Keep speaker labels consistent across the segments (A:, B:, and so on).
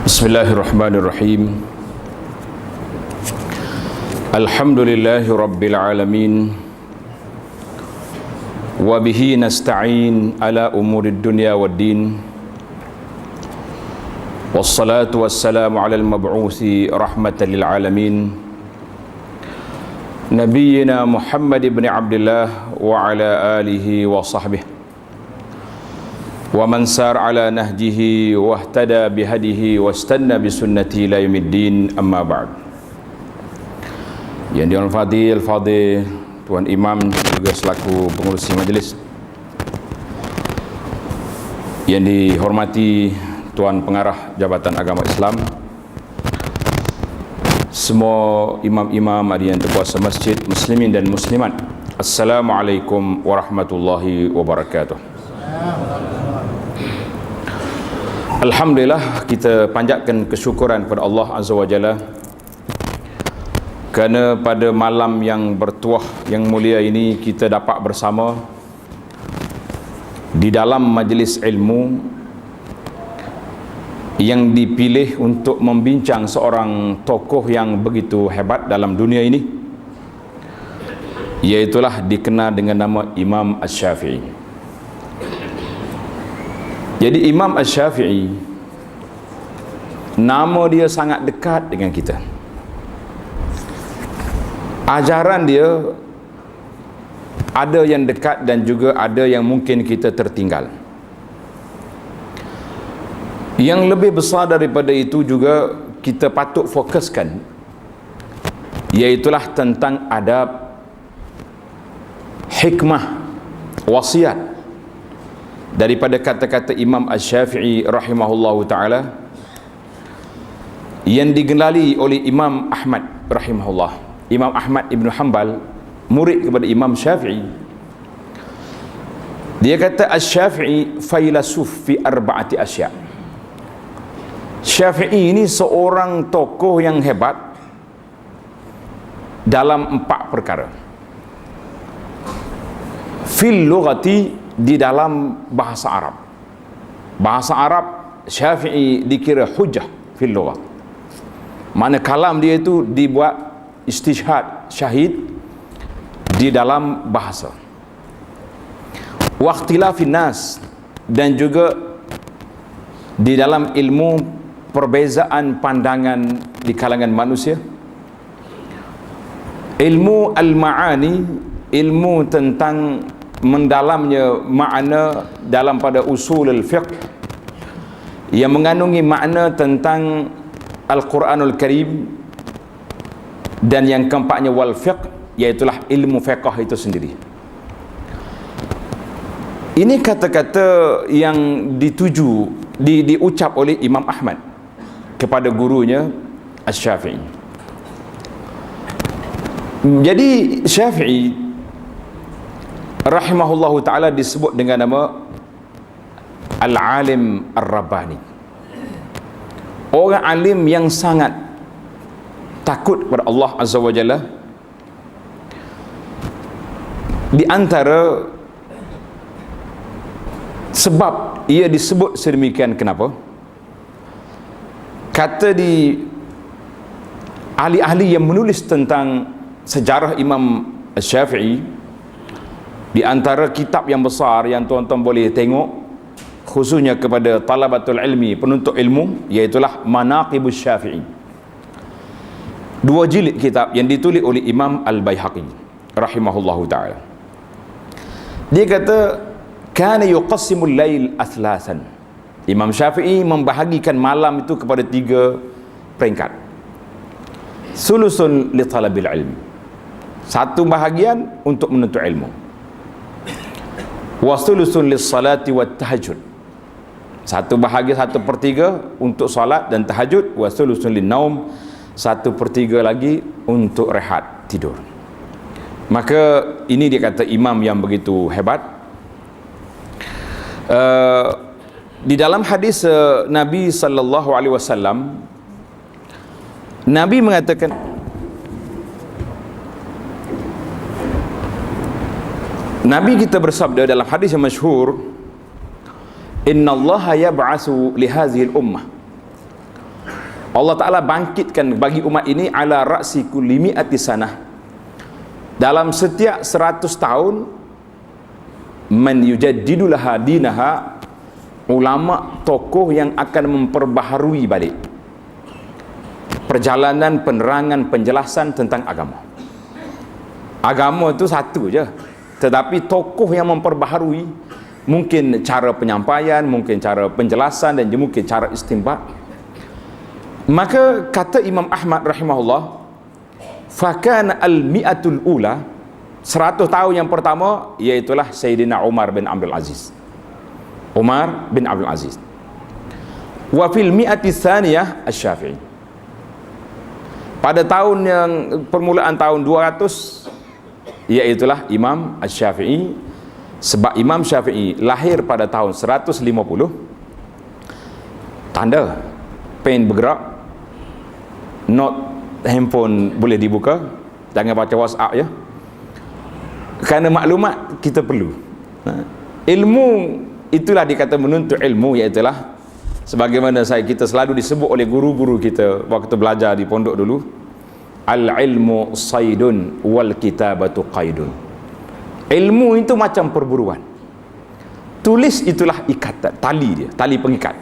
A: Bismillahirrahmanirrahim. Alhamdulillahi rabbil alamin. Wa bihi nasta'in ala umurid dunya waddin. Wassalatu wassalamu ala al-mab'uthi rahmatan lil alamin. Nabiyyina Muhammad ibn Abdullah wa ala alihi wa sahbihi wa man sar ala nahjihi wa ihtada bihadihi wa istanna bisunnati ila yaumiddin, amma ba'd. Yang dihormati al-fadhil Tuan Imam juga selaku pengurusi majlis, yang dihormati Tuan Pengarah Jabatan Agama Islam, semua imam-imam hadirin terkuasa masjid, muslimin dan muslimat, Assalamualaikum warahmatullahi wabarakatuh. Alhamdulillah, kita panjatkan kesyukuran kepada Allah Azza wa Jalla kerana pada malam yang bertuah, yang mulia ini kita dapat bersama di dalam majlis ilmu yang dipilih untuk membincang seorang tokoh yang begitu hebat dalam dunia ini, iaitulah dikenal dengan nama Imam Asy-Syafi'i. Jadi Imam Asy-Syafi'i, nama dia sangat dekat dengan kita. Ajaran dia ada yang dekat dan juga ada yang mungkin kita tertinggal. Yang lebih besar daripada itu juga kita patut fokuskan, iaitulah tentang adab, hikmah, wasiat daripada kata-kata Imam Asy-Syafi'i rahimahullahu ta'ala, yang digelari oleh Imam Ahmad rahimahullah. Imam Ahmad Ibn Hanbal, murid kepada Imam Syafi'i, dia kata Asy-Syafi'i failasuf fi arba'ati asya'. Syafi'i ini seorang tokoh yang hebat dalam 4 perkara. Fil lughati, di dalam bahasa Arab. Bahasa Arab Syafi'i dikira hujjah fil lughah. Mana kalam dia itu dibuat istishhad, syahid di dalam bahasa. Wa ikhtilafin nas, dan juga di dalam ilmu perbezaan pandangan di kalangan manusia. Ilmu al-ma'ani, ilmu tentang mendalamnya makna dalam pada usul al-fiqh, yang mengandungi makna tentang Al-Quranul Karim, dan yang keempatnya wal fiqh, iaitulah ilmu fiqh itu sendiri. Ini kata-kata yang dituju, diucap oleh Imam Ahmad kepada gurunya Asy-Syafi'i. Jadi Syafi'i rahimahullahu ta'ala disebut dengan nama Al-Alim Ar-Rabbani, orang alim yang sangat takut kepada Allah Azza wa Jalla. Di antara sebab ia disebut sedemikian, kenapa? Kata di ahli-ahli yang menulis tentang sejarah Imam Asy-Syafi'i, di antara kitab yang besar yang tuan-tuan boleh tengok, khususnya kepada talabatul ilmi, penuntut ilmu, iaitulah Manaqibus Syafi'i. 2 jilid kitab yang ditulis oleh Imam Al-Baihaqi rahimahullahu ta'ala. Dia kata kana yuqassimul lail athlasan. Imam Syafi'i membahagikan malam itu kepada 3 peringkat. Sulusun li talabil ilmi, 1 bahagian untuk menuntut ilmu. Wasulusun lis salati wat tahajud, 1 bahagian 1/3 untuk salat dan tahajud. Wasulusun lin naum, 1/3 lagi untuk rehat, tidur. Maka ini dia kata imam yang begitu hebat. Di dalam hadis Nabi sallallahu alaihi wasallam, Nabi mengatakan, Nabi kita bersabda dalam hadis yang masyhur, innallaha yab'atsu li hadhihi al-ummah Allah Ta'ala bangkitkan bagi umat ini ala ra'si kulli mi'ati sanah, dalam setiap 100 tahun, man yujaddidu laha dinaha, ulama tokoh yang akan memperbaharui balik perjalanan penerangan penjelasan tentang agama. Agama itu satu je, tetapi tokoh yang memperbaharui, mungkin cara penyampaian, mungkin cara penjelasan, dan mungkin cara istinbat. Maka kata Imam Ahmad rahimahullah, fakana al-mi'atul ula, 100 tahun yang pertama, iaitulah Sayyidina Umar bin Abdul Aziz. Umar bin Abdul Aziz. Wa fil mi'ati tsaniyah asy-Syafi'i. Pada tahun yang permulaan tahun 200, iaitulah Imam Asy-Syafi'i. Sebab Imam Syafi'i lahir pada tahun 150. Tanda pen bergerak, note handphone boleh dibuka, jangan baca WhatsApp ya, kerana maklumat kita perlu. Ilmu itulah dikata menuntut ilmu, iaitulah sebagaimana kita selalu disebut oleh guru-guru kita waktu belajar di pondok dulu, al-ilmu saydun wal kitabatu qaidun. Ilmu itu macam perburuan, tulis itulah ikatan, tali dia, tali pengikat.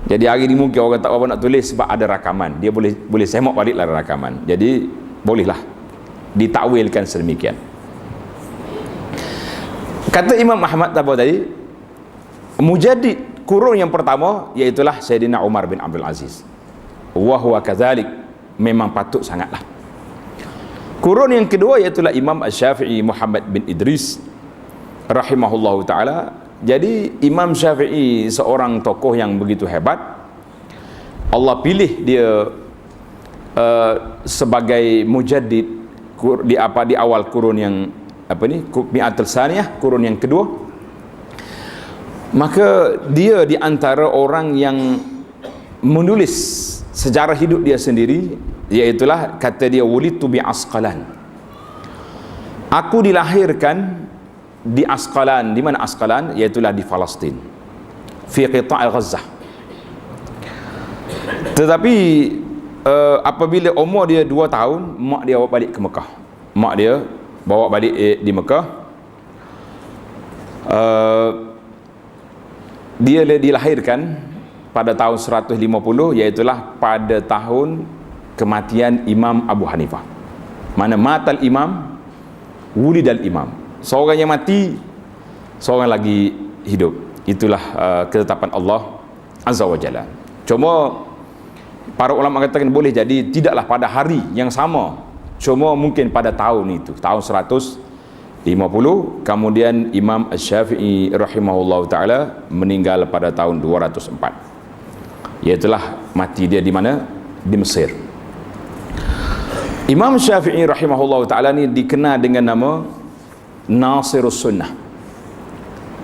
A: Jadi hari ni mungkin orang tak apa nak tulis sebab ada rakaman, dia boleh semak baliklah rakaman, jadi bolehlah ditakwilkan sedemikian. Kata Imam Ahmad tadi, mujaddid kurun yang pertama iaitulah Sayyidina Umar bin Abdul Aziz. Wa huwa kadzalik, memang patut sangatlah. Kurun yang kedua iaitulah Imam Asy-Syafi'i Muhammad bin Idris rahimahullahu taala. Jadi Imam Syafi'i seorang tokoh yang begitu hebat. Allah pilih dia sebagai mujaddid di awal kurun yang mi'atul tsaniyah, kurun yang kedua. Maka dia di antara orang yang menulis sejarah hidup dia sendiri, iaitulah kata dia, wulitu bi Asqalan, aku dilahirkan di Asqalan. Di mana Asqalan? Iaitulah di Palestin, fi qita' Gazzah. Tetapi apabila umur dia 2 tahun, mak dia bawa balik ke Mekah. Mak dia bawa balik di Mekah. Dia dilahirkan pada tahun 150, iaitulah pada tahun kematian Imam Abu Hanifah. Mana matal imam, wulidal imam. Seorang yang mati, seorang lagi hidup. Itulah ketetapan Allah Azza wa Jalla. Cuma para ulama katakan boleh jadi tidaklah pada hari yang sama, cuma mungkin pada tahun itu, tahun 150. Kemudian Imam Asy-Syafi'i rahimahullahu taala meninggal pada tahun 204. Iaitulah mati dia di mana? Di Mesir. Imam Syafi'i rahimahullahu taala ni dikenal dengan nama Nasirus Sunnah,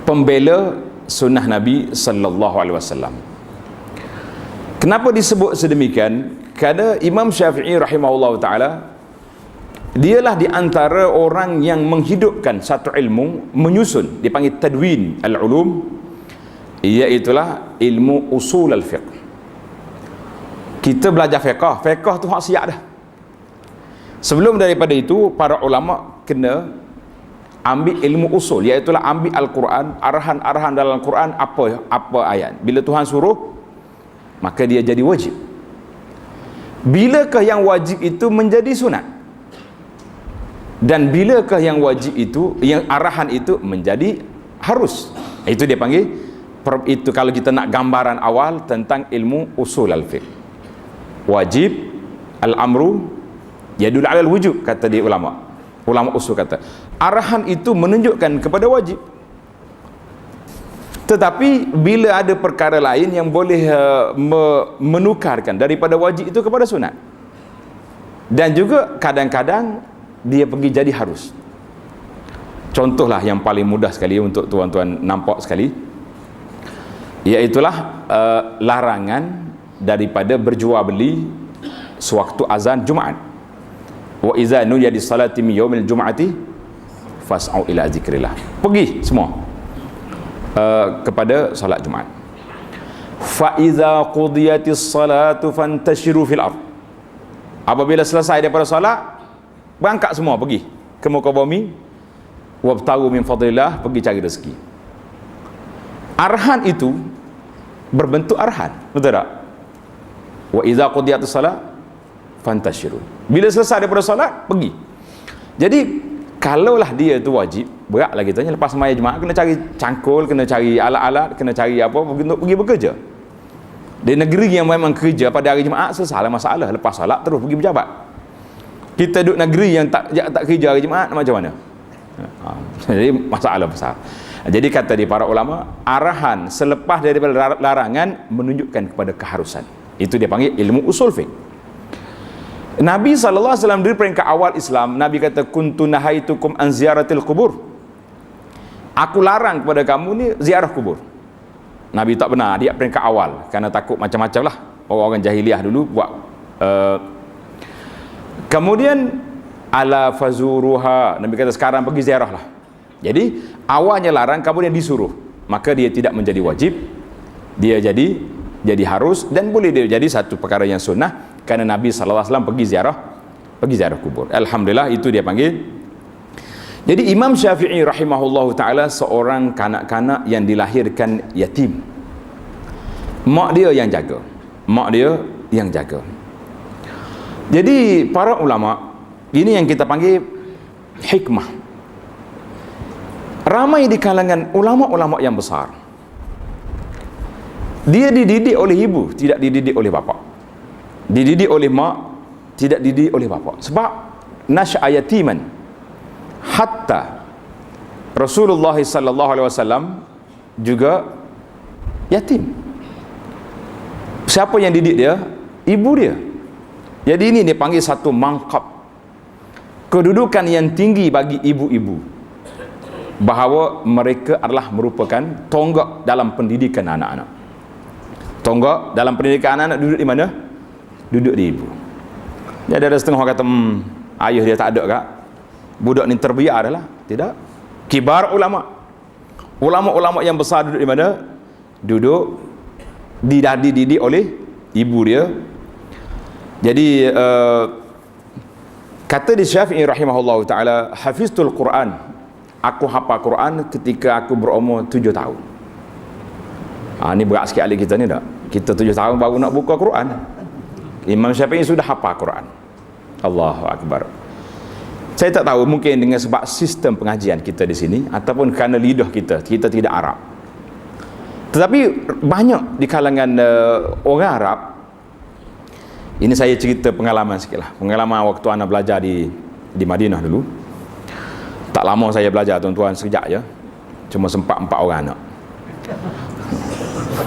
A: pembela sunnah Nabi sallallahu alaihi wasallam. Kenapa disebut sedemikian? Kerana Imam Syafi'i rahimahullahu taala dialah di antara orang yang menghidupkan satu ilmu, menyusun, dipanggil tadwin al-ulum, iaitulah ilmu usul al-fiqh. Kita belajar fiqh, fiqh tu hak siap dah. Sebelum daripada itu, para ulama kena ambil ilmu usul, iaitulah ambil Al-Quran, arahan-arahan dalam Al-Quran, apa ayat. Bila Tuhan suruh, maka dia jadi wajib. Bilakah yang wajib itu menjadi sunat? Dan bilakah yang wajib itu, yang arahan itu menjadi harus? Itu dia panggil, itu kalau kita nak gambaran awal tentang ilmu usul al-fiqh. Wajib, al-amru yadul alal wujub, kata dia ulama usul kata. Arahan itu menunjukkan kepada wajib. Tetapi bila ada perkara lain yang boleh menukarkan daripada wajib itu kepada sunat, dan juga kadang-kadang dia pergi jadi harus. Contohlah yang paling mudah sekali untuk tuan-tuan nampak sekali, iaitulah larangan daripada berjual beli sewaktu azan Jumaat. Wa iza nudiya lis-salati min yaumil jum'ati fas'au ila zikrillah. Pergi semua kepada solat Jumaat. fa iza qudiyatis salatu fantashiru fil ard. Apabila selesai daripada solat, berangkat semua pergi ke muka bumi, wabtagu min fadlillah, pergi cari rezeki. Arhan itu berbentuk arhan, betul tak? Wa iza qudiyatis salat fantashiru. Bila selesai daripada solat, pergi. Jadi kalaulah dia tu wajib, beratlah kita lepas sembahyang Jumaat kena cari cangkul, kena cari alat-alat, kena cari apa untuk pergi bekerja. Di negeri yang memang kerja pada hari Jumaat, selesailah masalah. Lepas solat terus pergi berjabat. Kita duduk negeri yang tak kerja hari Jumaat, macam mana? Jadi masalah besar. Jadi kata di para ulama, arahan selepas daripada larangan menunjukkan kepada keharusan. Itu dia panggil ilmu usul fiqh. Nabi SAW dari peringkat awal Islam, Nabi kata kuntu nahaitukum an ziyaratil kubur. Aku larang kepada kamu ni ziarah kubur. Nabi tak benar, dia peringkat awal, kerana takut macam-macam lah orang-orang jahiliah dulu buat. Kemudian ala fazuruha, Nabi kata sekarang pergi ziarah lah. Jadi awalnya larang, kemudian disuruh, maka dia tidak menjadi wajib, dia jadi harus, dan boleh dia jadi satu perkara yang sunnah, kerana Nabi SAW pergi ziarah kubur. Alhamdulillah, itu dia panggil. Jadi Imam Syafi'i rahimahullahu ta'ala seorang kanak-kanak yang dilahirkan yatim. Mak dia yang jaga. Jadi para ulama, ini yang kita panggil hikmah. Ramai di kalangan ulama-ulama yang besar, dia dididik oleh ibu, tidak dididik oleh bapa. Dididik oleh mak, tidak dididik oleh bapa. Sebab nasya'a yatiman, hatta Rasulullah SAW juga yatim. Siapa yang didik dia? Ibu dia. Jadi ini dia panggil satu mangkab, kedudukan yang tinggi bagi ibu-ibu, bahawa mereka adalah merupakan tonggak dalam pendidikan anak-anak. Tonggak dalam pendidikan anak-anak duduk di mana? Duduk di ibu. Jadi ada setengah orang kata, ayah dia tak ada kak, budak ni terbiar adalah. Tidak. Kibar ulama-ulama yang besar duduk di mana? Duduk dididik oleh ibu dia. Jadi kata di Syafi'i rahimahullah ta'ala, hafiztul Quran, aku hafal Quran ketika aku berumur 7 tahun. Ini berat sikit ahli kita ni tak? Kita 7 tahun baru nak buka Quran. Imam Syafi'i sudah hafal Quran. Allahu Akbar. Saya tak tahu, mungkin dengan sebab sistem pengajian kita di sini, ataupun kerana lidah kita tidak Arab. Tetapi banyak di kalangan orang Arab. Ini saya cerita pengalaman sikit lah. Pengalaman waktu anak belajar di Madinah dulu. Tak lama saya belajar tuan-tuan, sekejap je. Cuma sempat 4 orang anak.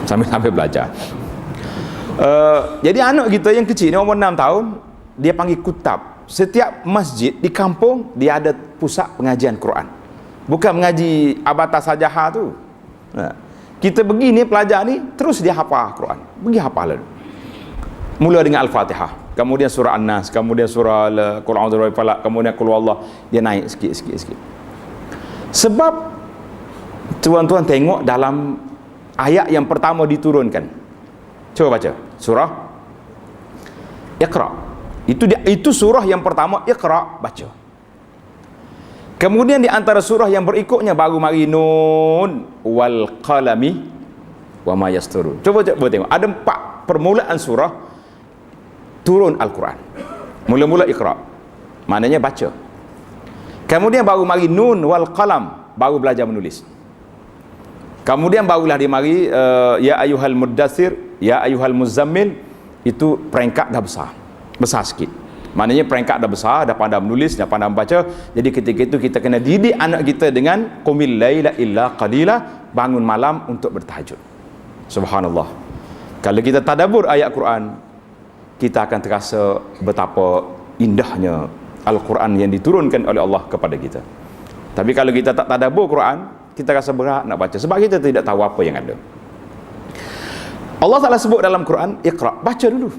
A: Sambil belajar. Jadi anak kita yang kecil ni umur 6 tahun, dia panggil kutab. Setiap masjid di kampung dia ada pusat pengajian Quran. Bukan mengaji abatas sajahah tu. Kita pergi ni, pelajar ni terus dia hafal Quran. Pergi hafal lalu. Mula dengan Al-Fatihah, kemudian surah An-Nas, kemudian surah Qul a'udzu birabbil falaq, kemudian Qul huwallah, dia naik sikit. Sebab tuan-tuan tengok dalam ayat yang pertama diturunkan. Coba baca surah Iqra. Itu surah yang pertama, Iqra, baca. Kemudian di antara surah yang berikutnya baru mari Nun wal qalami wa ma yasturun. Coba tengok, ada 4 permulaan surah turun Al-Quran. Mula-mula Iqra, maknanya baca. Kemudian baru mari Nun wal qalam, baru belajar menulis. Kemudian barulah dia mari ya ayyuhal muddatsir, ya ayyuhal muzammil. Itu peringkat dah besar sikit. Maknanya peringkat dah besar, dah pandai menulis, dah pandai membaca. Jadi ketika itu kita kena didik anak kita dengan qumil laila illa qalila, bangun malam untuk bertahajud. Subhanallah. Kalau kita tadabbur ayat Quran, kita akan terasa betapa indahnya Al-Quran yang diturunkan oleh Allah kepada kita. Tapi kalau kita tak tadabbur Quran, kita rasa berat nak baca, sebab kita tidak tahu apa yang ada. Allah Ta'ala sebut dalam Quran, Iqra, baca dulu.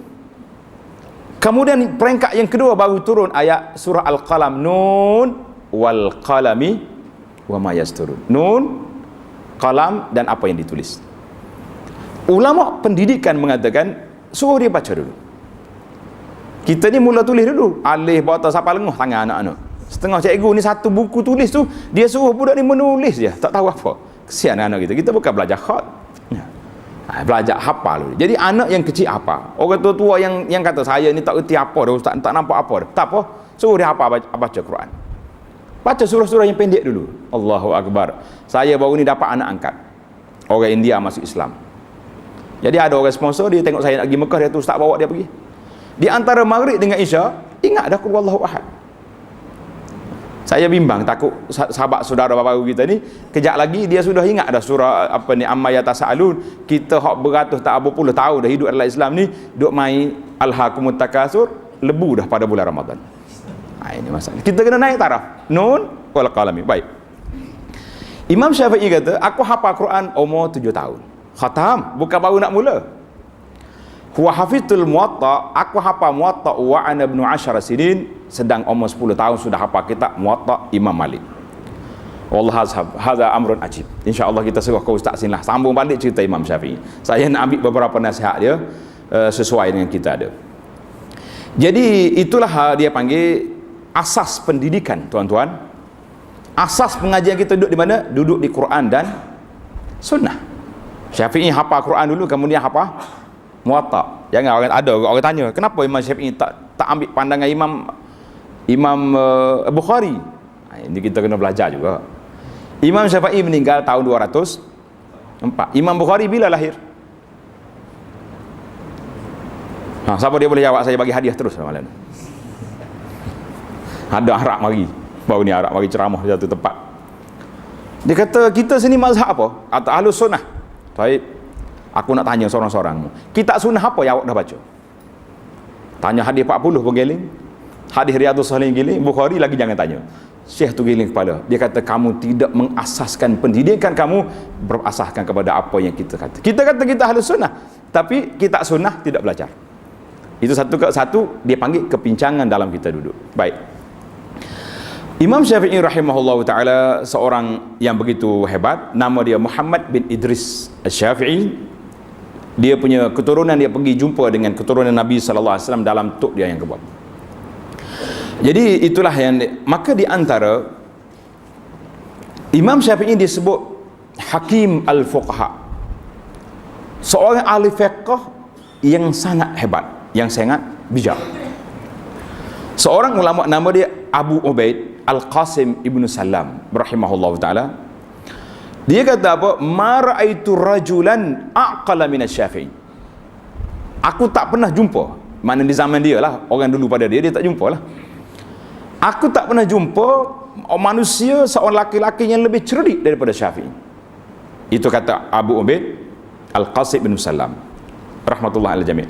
A: Kemudian peringkat yang kedua baru turun ayat surah Al-Qalam, Nun wal qalami wa ma yasturun. Nun, qalam, dan apa yang ditulis. Ulama pendidikan mengatakan suruh dia baca dulu. Kita ni mula tulis dulu, alih bawah siapa lenguh tangan anak-anak. Setengah cikgu ni satu buku tulis tu, dia suruh budak ni menulis je, tak tahu apa. Kesian anak kita. Kita bukan belajar khat. Belajar hafal dulu. Jadi anak yang kecil apa? Orang tua-tua yang kata saya ni tak erti apa dah ustaz, tak nampak apa dah. Tak apa, suruh dia hafal baca Quran. Baca surah-surah yang pendek dulu. Allahu Akbar. Saya baru ni dapat anak angkat. Orang India masuk Islam. Jadi ada orang sponsor, dia tengok saya nak pergi Mekah, dia tu ustaz bawa dia pergi. Di antara maghrib dengan isya, ingat dah qul huwallahu ahad. Saya bimbang, takut sahabat saudara baru kita ni kejap lagi dia sudah ingat dah surah apa ni amma yatasaalun. Kita hak beratus tak apa puluh tahun dah hidup dalam Islam ni duk mai alhaakumut takasur, lebu dah pada bulan Ramadan. Ini masalah. Kita kena naik taraf. Nun wal qalami. Baik. Imam Syafi'i kata, aku hafal Quran umur 7 tahun. Khatam, bukan baru nak mula. Huwa hafizul muwatta, aku hafal muwatta wa ana ibnu 10 sinin, sedang umur 10 tahun sudah hafal kitab muwatta Imam Malik. Wallah hadza amrun ajib. Insya-Allah kita suruh ke ustaz sinilah sambung balik cerita Imam Syafi'i. Saya nak ambil beberapa nasihat dia sesuai dengan kita ada. Jadi itulah dia panggil asas pendidikan, tuan-tuan. Asas pengajian kita duduk di mana? Duduk di Quran dan sunnah. Syafi'i hafal Quran dulu, kemudian hafal muwatta. Jangan orang tanya, kenapa Imam Syafi'i tak ambil pandangan Imam Bukhari? Ini kita kena belajar juga. Imam Syafi'i meninggal tahun 204. Imam Bukhari bila lahir? Siapa dia boleh jawab? Saya bagi hadiah terus malam ni. Ada Arab mari. Baru ni Arab mari ceramah di satu tempat. Dia kata, kita sini mazhab apa? Kata Ahlus Sunnah. Baik. Aku nak tanya seorang-seorang. Kitab sunnah apa yang awak dah baca? Tanya hadis 40 pun giling. Hadis Riyadhus Shalihin giling. Bukhari lagi jangan tanya. Syekh tu giling kepala. Dia kata kamu tidak mengasaskan pendidikan kamu berasaskan kepada apa yang kita kata. Kita kata kita Ahlus Sunnah, tapi kitab sunnah tidak belajar. Itu satu dia panggil kepincangan dalam kita duduk. Baik. Imam Syafi'i rahimahullahu ta'ala seorang yang begitu hebat. Nama dia Muhammad bin Idris Asy-Syafi'i. Dia punya keturunan, dia pergi jumpa dengan keturunan Nabi SAW dalam tuk dia yang kebuat. Jadi itulah yang maka di antara Imam Syafi'i disebut Hakim Al-Fuqaha, seorang ahli fiqh yang sangat hebat, yang sangat bijak. Seorang ulama nama dia Abu Ubaid Al-Qasim Ibn Salam rahimahullah ta'ala. Dia kata apa? Ma ra'aitu rajulan aqala min Syafi'i. Aku tak pernah jumpa, mana di zaman dia lah, orang dulu pada dia tak jumpa lah. Aku tak pernah jumpa manusia, seorang laki-laki yang lebih cerdik daripada Syafi'i. Itu kata Abu Ubaid Al-Qasim Ibn Salam rahmatullah alaihi jami'.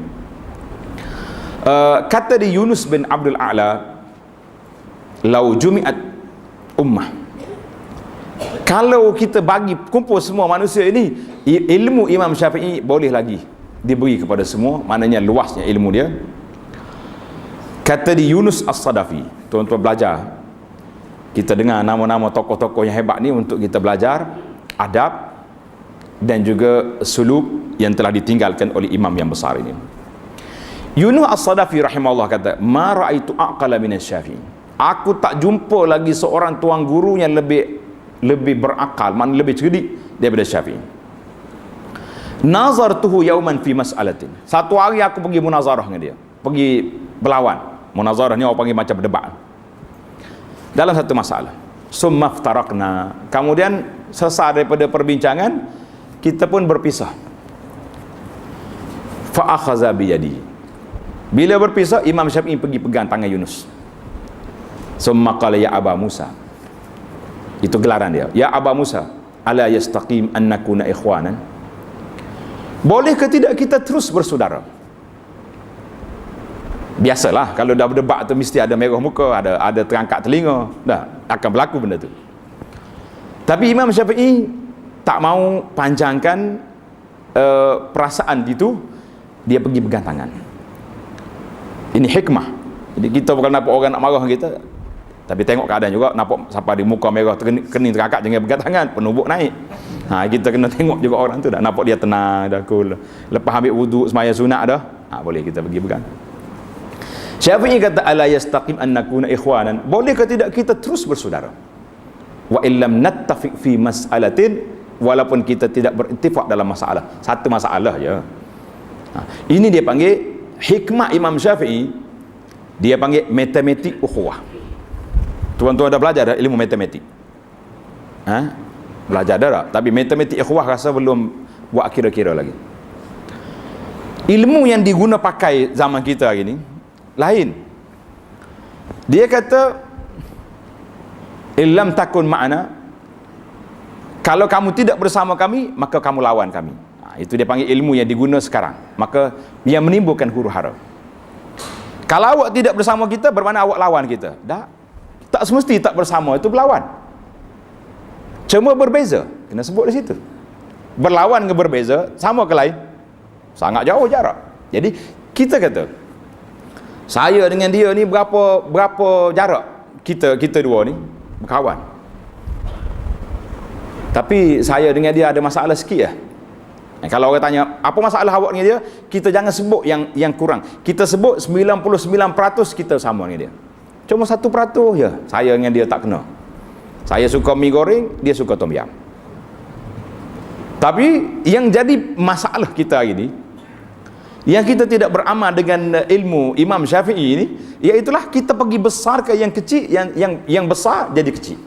A: Kata di Yunus bin Abdul A'la, lau jumi'at ummah, kalau kita bagi kumpul semua manusia ini, ilmu Imam Syafi'i boleh lagi diberi kepada semua, maknanya luasnya ilmu dia. Kata di Yunus As-Sadafi, tuan-tuan belajar, kita dengar nama-nama tokoh-tokoh yang hebat ni untuk kita belajar adab dan juga suluk yang telah ditinggalkan oleh imam yang besar ini. Yunus As-Sadafi rahimahullah kata, ma ra'aitu aqala min Syafi'i. Aku tak jumpa lagi seorang tuan guru yang lebih berakal, maknanya lebih cerdik daripada Syafi'i. Nazartuhu yauman fi mas'alatin. Satu hari aku pergi munazarah dengan dia, pergi berlawan. Munazarah ni orang panggil macam berdebat dalam satu masalah. Summa iftaraqna. Kemudian selesai daripada perbincangan, kita pun berpisah. Fa akhadha bi yadi. Bila berpisah, Imam Syafi'i pergi pegang tangan Yunus. Summa qala ya Aba Musa. Itu gelaran dia. Ya Aba Musa, ala yastaqim an nakuna ikhwanan? Boleh ke tidak kita terus bersaudara? Biasalah kalau dah berdebat tu mesti ada merah muka, ada terangkat telinga, dah akan berlaku benda tu. Tapi Imam Syafi'i tak mau panjangkan perasaan itu, dia pergi pegang tangan. Ini hikmah. Jadi kita bukan nampak orang nak marah kita, Tapi tengok keadaan juga, nampak siapa di muka merah kening terakak jangan pegang tangan, penubuk naik. Kita kena tengok juga orang tu dah nampak dia tenang dah, cool. Lepas ambil wuduk sembahyang sunat dah, boleh kita pergi pegang. Syafi'i kata ala yastaqim an nakuna ikhwanan. Boleh ke tidak kita terus bersaudara? Wa illam nattafiq fi mas'alatin, walaupun kita tidak berittifaq dalam masalah. Satu masalah je. Ini dia panggil hikmah Imam Syafi'i, dia panggil matematik ukhuwah. Tuan-tuan dah belajar dah ilmu matematik? Belajar dah tak? Tapi matematik ukhuwah rasa belum buat kira-kira lagi. Ilmu yang diguna pakai zaman kita hari ni lain. Dia kata illam takun ma'ana, kalau kamu tidak bersama kami maka kamu lawan kami. Itu dia panggil ilmu yang diguna sekarang, maka yang menimbulkan huru-hara. Kalau awak tidak bersama kita bermakna awak lawan kita. Tak semesti tak bersama itu berlawan, cuma berbeza. Kena sebut di situ. Berlawan ke berbeza, sama ke lain? Sangat jauh jarak. Jadi kita kata saya dengan dia ni berapa jarak kita dua ni berkawan, tapi saya dengan dia ada masalah sikit lah. Kalau orang tanya apa masalah awak dengan dia, kita jangan sebut yang kurang, kita sebut 99% kita sama dengan dia. Cuma 1% je saya dengan dia tak kena. Saya suka mi goreng, dia suka tom yam. Tapi yang jadi masalah kita hari ni, yang kita tidak beramal dengan ilmu Imam Syafi'i ini, iaitulah kita pergi besar ke yang kecil, yang besar jadi kecil.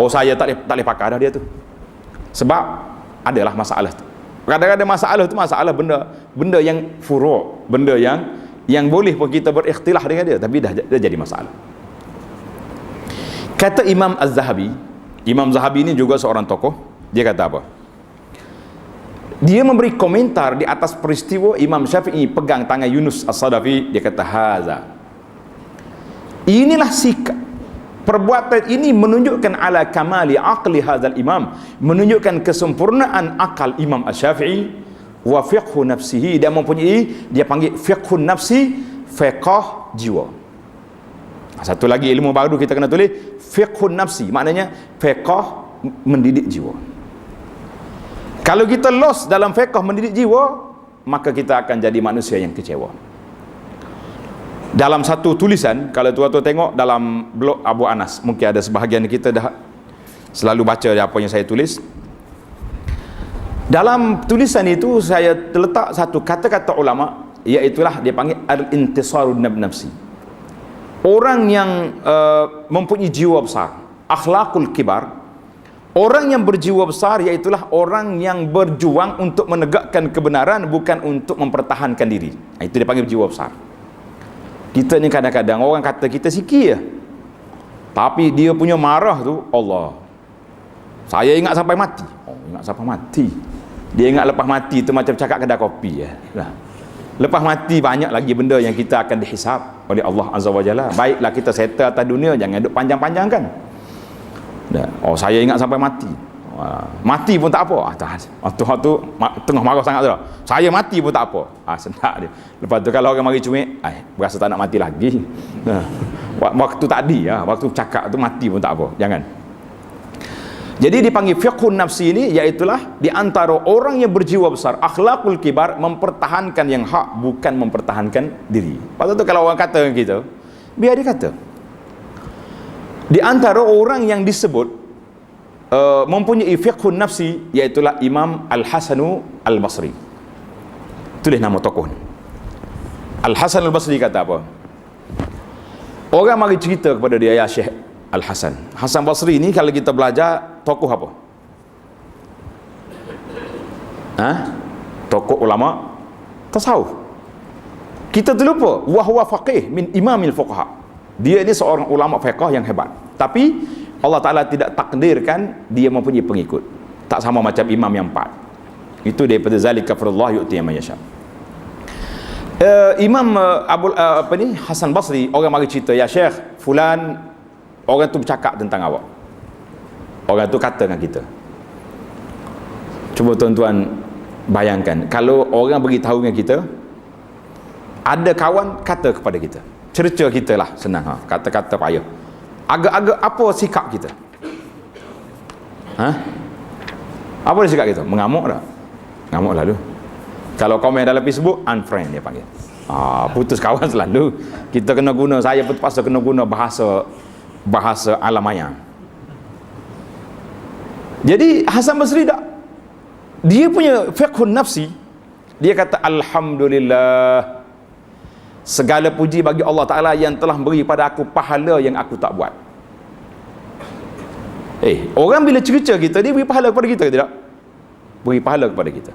A: Saya tak boleh pakai dah dia tu, sebab adalah masalah tu. Kadang-kadang masalah tu masalah benda yang furu', benda yang boleh pun kita berikhtilah dengan dia, tapi dah jadi masalah. Kata Imam Az-Zahabi, Imam Zahabi ini juga seorang tokoh, dia kata apa? Dia memberi komentar di atas peristiwa Imam Syafi'i pegang tangan Yunus As-Sadafi. Dia kata haza, inilah sikap, perbuatan ini menunjukkan ala kamali aqli hadzal imam, menunjukkan kesempurnaan akal Imam Asy-Syafi'i wa fiqhu nafsihi, dia mempunyai, dia panggil fiqhu nafsi, fiqh jiwa. Satu lagi ilmu baru kita kena tulis, fiqhu nafsi, maknanya fiqh mendidik jiwa. Kalau kita lost dalam fiqh mendidik jiwa, maka kita akan jadi manusia yang kecewa. Dalam satu tulisan, kalau tuan-tuan tengok dalam blog Abu Anas, mungkin ada sebahagian kita dah selalu baca apa yang saya tulis. Dalam tulisan itu saya terletak satu kata-kata ulama, iaitulah dia panggil al-intisarun nafsi. Orang yang mempunyai jiwa besar, akhlakul kibar. Orang yang berjiwa besar iaitulah orang yang berjuang untuk menegakkan kebenaran, bukan untuk mempertahankan diri. Itu dia panggil jiwa besar. Kita ni kadang-kadang orang kata kita sikit je, tapi dia punya marah tu Allah, saya ingat sampai mati. Ingat sampai mati. Dia ingat lepas mati tu macam cakap kedai kopi je. Lepas mati banyak lagi benda yang kita akan dihisap oleh Allah Azza wa Jalla. Baiklah kita settle atas dunia, jangan duduk panjang-panjangkan. Saya ingat sampai mati. Mati pun tak apa. Tuhan tu tengah marah sangat tu. Saya mati pun tak apa. Senang dia. Lepas tu kalau orang mari cumik, berasa tak nak mati lagi. Waktu tadi waktu cakap tu mati pun tak apa. Jangan. Jadi dipanggil fiqhun nafsi ini, iaitulah di antara orang yang berjiwa besar, akhlakul kibar, mempertahankan yang hak, bukan mempertahankan diri. Lepas tu kalau orang kata dengan kita, biar dia kata. Di antara orang yang disebut mempunyai fiqhun nafsi, iaitulah Imam Al-Hasanu Al-Basri. Tulis nama tokoh ni. Al-Hasan Al-Basri kata apa? Orang mari cerita kepada dia, ya Syekh Al-Hasan, Hasan Basri ni kalau kita belajar tokoh apa? Tokoh ulama tasawuf. Kita terlupa wahwa faqih min imamil fuqaha. Dia ini seorang ulama fiqh yang hebat. Tapi Allah Ta'ala tidak takdirkan dia mempunyai pengikut. Tak sama macam imam yang 4. Itu daripada zalika fadlullah yu'ti man yasha. Imam Hasan Basri, orang mari cerita, ya Syekh fulan, orang tu bercakap tentang awak. Orang tu kata dengan kita. Cuba tuan-tuan bayangkan, kalau orang beritahu dengan kita, ada kawan kata kepada kita, cerca kita lah, senang kata-kata payah. Agak-agak apa sikap kita? Apa dia sikap kita? Mengamuk tak? Ngamuk lalu. Kalau komen dalam Facebook, unfriend dia panggil. Putus kawan selalu. Kita kena guna, saya pun terpaksa kena guna bahasa alamaya. Jadi Hasan Basri tak, dia punya fiqhun nafsi, dia kata alhamdulillah, segala puji bagi Allah Ta'ala yang telah beri pada aku pahala yang aku tak buat. Orang bila cerca kita, dia beri pahala kepada kita, tidak? Beri pahala kepada kita.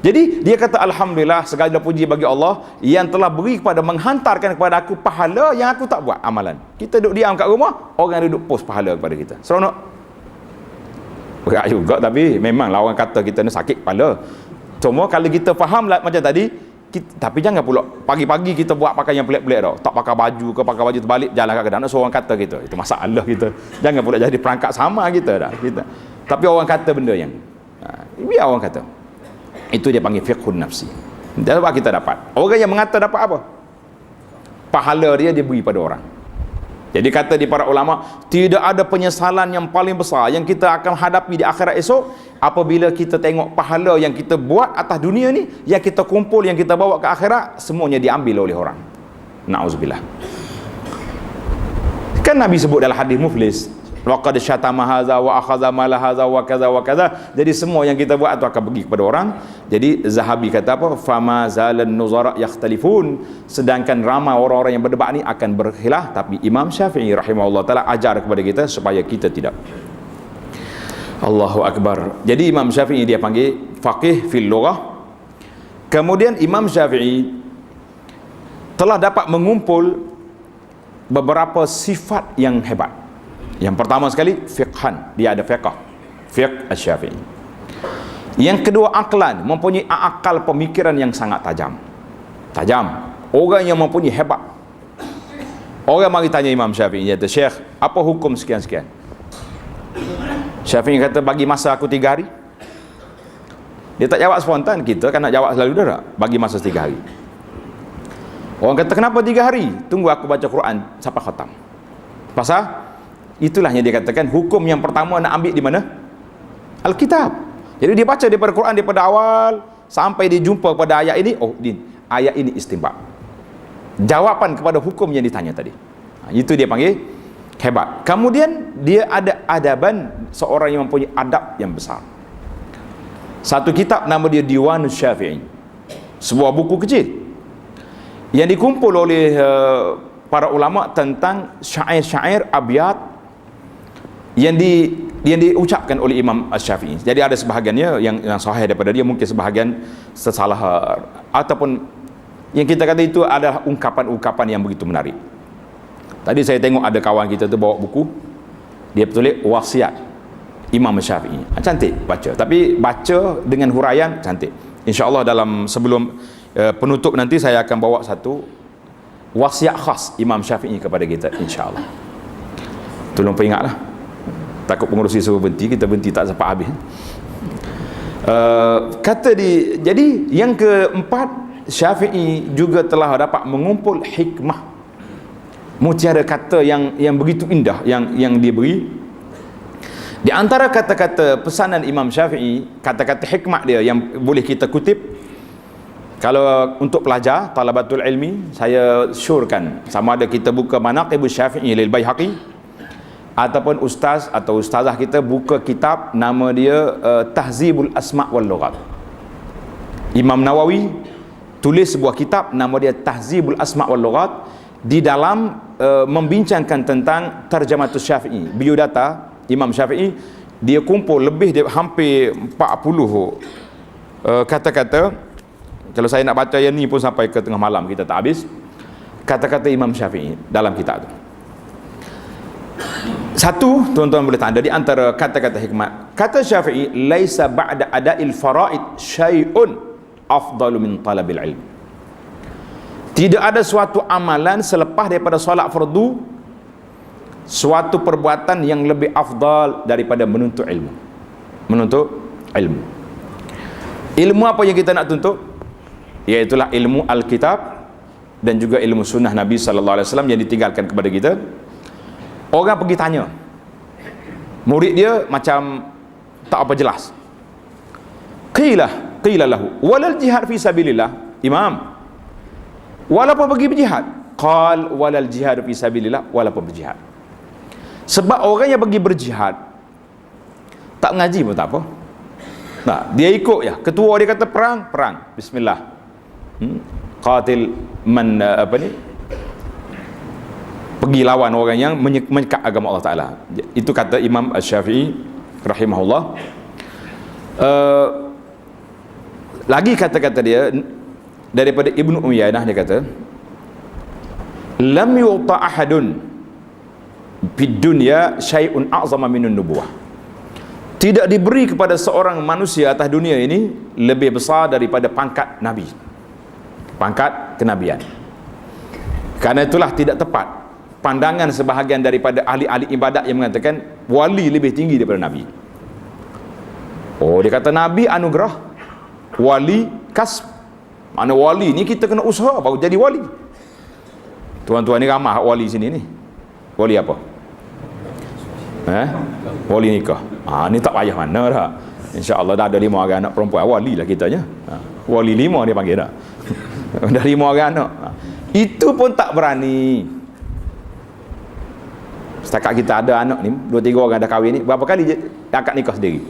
A: Jadi dia kata alhamdulillah, segala puji bagi Allah yang telah beri kepada, menghantarkan kepada aku pahala yang aku tak buat amalan. Kita duduk diam kat rumah, orang duduk post pahala kepada kita. Seronok? Berat juga, tapi memanglah orang kata kita ni sakit kepala. Cuma kalau kita faham lah, macam tadi, tapi jangan pula pagi-pagi kita buat pakai yang pelik-pelik tau. Tak pakai baju ke, pakai baju terbalik, jalan kat kedai, so orang kata kita, itu masalah kita. Jangan pula jadi perangkat sama kita dah kita. Tapi orang kata benda yang biar orang kata. Itu dia panggil fiqhun nafsi. Dan apa kita dapat? Orang yang mengata dapat apa? Pahala dia beri pada orang. Jadi kata di para ulama, tidak ada penyesalan yang paling besar yang kita akan hadapi di akhirat esok apabila kita tengok pahala yang kita buat atas dunia ni, yang kita kumpul, yang kita bawa ke akhirat, semuanya diambil oleh orang. Na'udzubillah. Kan Nabi sebut dalam hadis muflis, waqad syatama hadza wa akhadha mala hadza wa kaza wa kaza. Jadi semua yang kita buat itu akan pergi kepada orang. Jadi Zahabi kata apa? Fama zalan nuzara yakhtalifun. Sedangkan ramai orang-orang yang berdebat ni akan berkhilaf, tapi Imam Syafi'i rahimahullah taala ajar kepada kita supaya kita tidak. Allahu akbar. Jadi Imam Syafi'i dia panggil faqih fil lughah. Kemudian Imam Syafi'i telah dapat mengumpul beberapa sifat yang hebat. Yang pertama sekali, fiqhan, dia ada fiqh Asy-Syafi'i. Yang kedua, aqlan, mempunyai akal pemikiran yang sangat tajam. Orang yang mempunyai hebat. Orang mari tanya Imam Syafi'i, dia kata, Syekh, apa hukum sekian-sekian? Syafi'i kata, bagi masa aku 3 hari. Dia tak jawab spontan, kita kan nak jawab selalu dah, bagi masa 3 hari. Orang kata, kenapa 3 hari? Tunggu aku baca Quran sampai khatam. Pasal itulah yang dia katakan, hukum yang pertama nak ambil di mana? Alkitab. Jadi dia baca daripada Quran, daripada awal sampai dia jumpa pada ayat ini, ayat ini istinbat, jawapan kepada hukum yang ditanya tadi. Itu dia panggil hebat. Kemudian dia ada adaban, seorang yang mempunyai adab yang besar. Satu kitab nama dia Diwanus Syafi'i, sebuah buku kecil yang dikumpul oleh para ulama tentang syair-syair abiyat yang diucapkan oleh Imam Asy-Syafi'i. Jadi ada sebahagiannya yang sahih daripada dia, mungkin sebahagian tersalah, ataupun yang kita kata itu adalah ungkapan-ungkapan yang begitu menarik. Tadi saya tengok ada kawan kita tu bawa buku, dia tulis wasiat Imam Asy-Syafi'i. Cantik baca, tapi baca dengan huraian cantik. InsyaAllah dalam sebelum penutup nanti saya akan bawa satu wasiat khas Imam Syafi'i kepada kita, insyaAllah. Tolong peringatlah, takut pengurusi suruh berhenti, kita berhenti tak sampai habis. Jadi yang keempat, Syafi'i juga telah dapat mengumpul hikmah, mutiara kata yang begitu indah yang dia beri. Di antara kata-kata pesanan Imam Syafi'i, kata-kata hikmah dia yang boleh kita kutip. Kalau untuk pelajar talabatul ilmi, saya syorkan sama ada kita buka Manaqibus Syafi'i lil Baihaqi, ataupun ustaz atau ustazah kita buka kitab nama dia Tahzibul Asma' wal Lughat. Imam Nawawi tulis sebuah kitab nama dia Tahzibul Asma' wal Lughat. Di dalam membincangkan tentang Tarjamatus Syafi'i, biodata Imam Syafi'i, dia kumpul lebih hampir 40 kata-kata. Kalau saya nak baca yang ni pun sampai ke tengah malam kita tak habis, kata-kata Imam Syafi'i dalam kitab tu. Satu, tuan-tuan boleh tanda di antara kata-kata hikmat, kata Syafi'i, laisa ba'da ada'il faraid syai'un afdalu min talabil ilm. Tidak ada suatu amalan selepas daripada solat fardu, suatu perbuatan yang lebih afdal daripada menuntut ilmu. Menuntut ilmu. Ilmu apa yang kita nak tuntut? Iaitulah ilmu Alkitab dan juga ilmu sunnah Nabi sallallahu alaihi wasallam yang ditinggalkan kepada kita. Orang pergi tanya, murid dia macam tak apa jelas. Qila lahu walal jihad fi sabilillah, Imam, walaupun pergi berjihad? Qal walal jihad fi sabilillah, walaupun berjihad. Sebab orang yang pergi berjihad tak mengaji pun tak apa. Nah, dia ikut ya, ketua dia kata perang, bismillah. Qatil man pergi lawan orang yang menyekat agama Allah Ta'ala. Itu kata Imam Asy-Syafi'i rahimahullah. Lagi kata-kata dia daripada Ibnu Uyainah, dia kata lam yu'ta ahadun fid dunya syai'un a'zama minun nubuwah. Tidak diberi kepada seorang manusia atas dunia ini lebih besar daripada pangkat nabi, pangkat kenabian. Karena itulah tidak tepat pandangan sebahagian daripada ahli-ahli ibadat yang mengatakan wali lebih tinggi daripada nabi. Oh, dia kata nabi anugerah, wali kasb. Mana wali ni kita kena usaha baru jadi wali. Tuan-tuan ni ramah wali sini ni. Wali apa? Wali nikah. Ni tak payah mana dah. InsyaAllah dah ada 5 orang anak perempuan. Wali lah kitanya. Wali 5 dia panggil dah. Dah 5 orang anak. Itu pun tak berani. Setakat kita ada anak ni 2-3 orang dah kahwin ni, berapa kali akad nikah sendiri?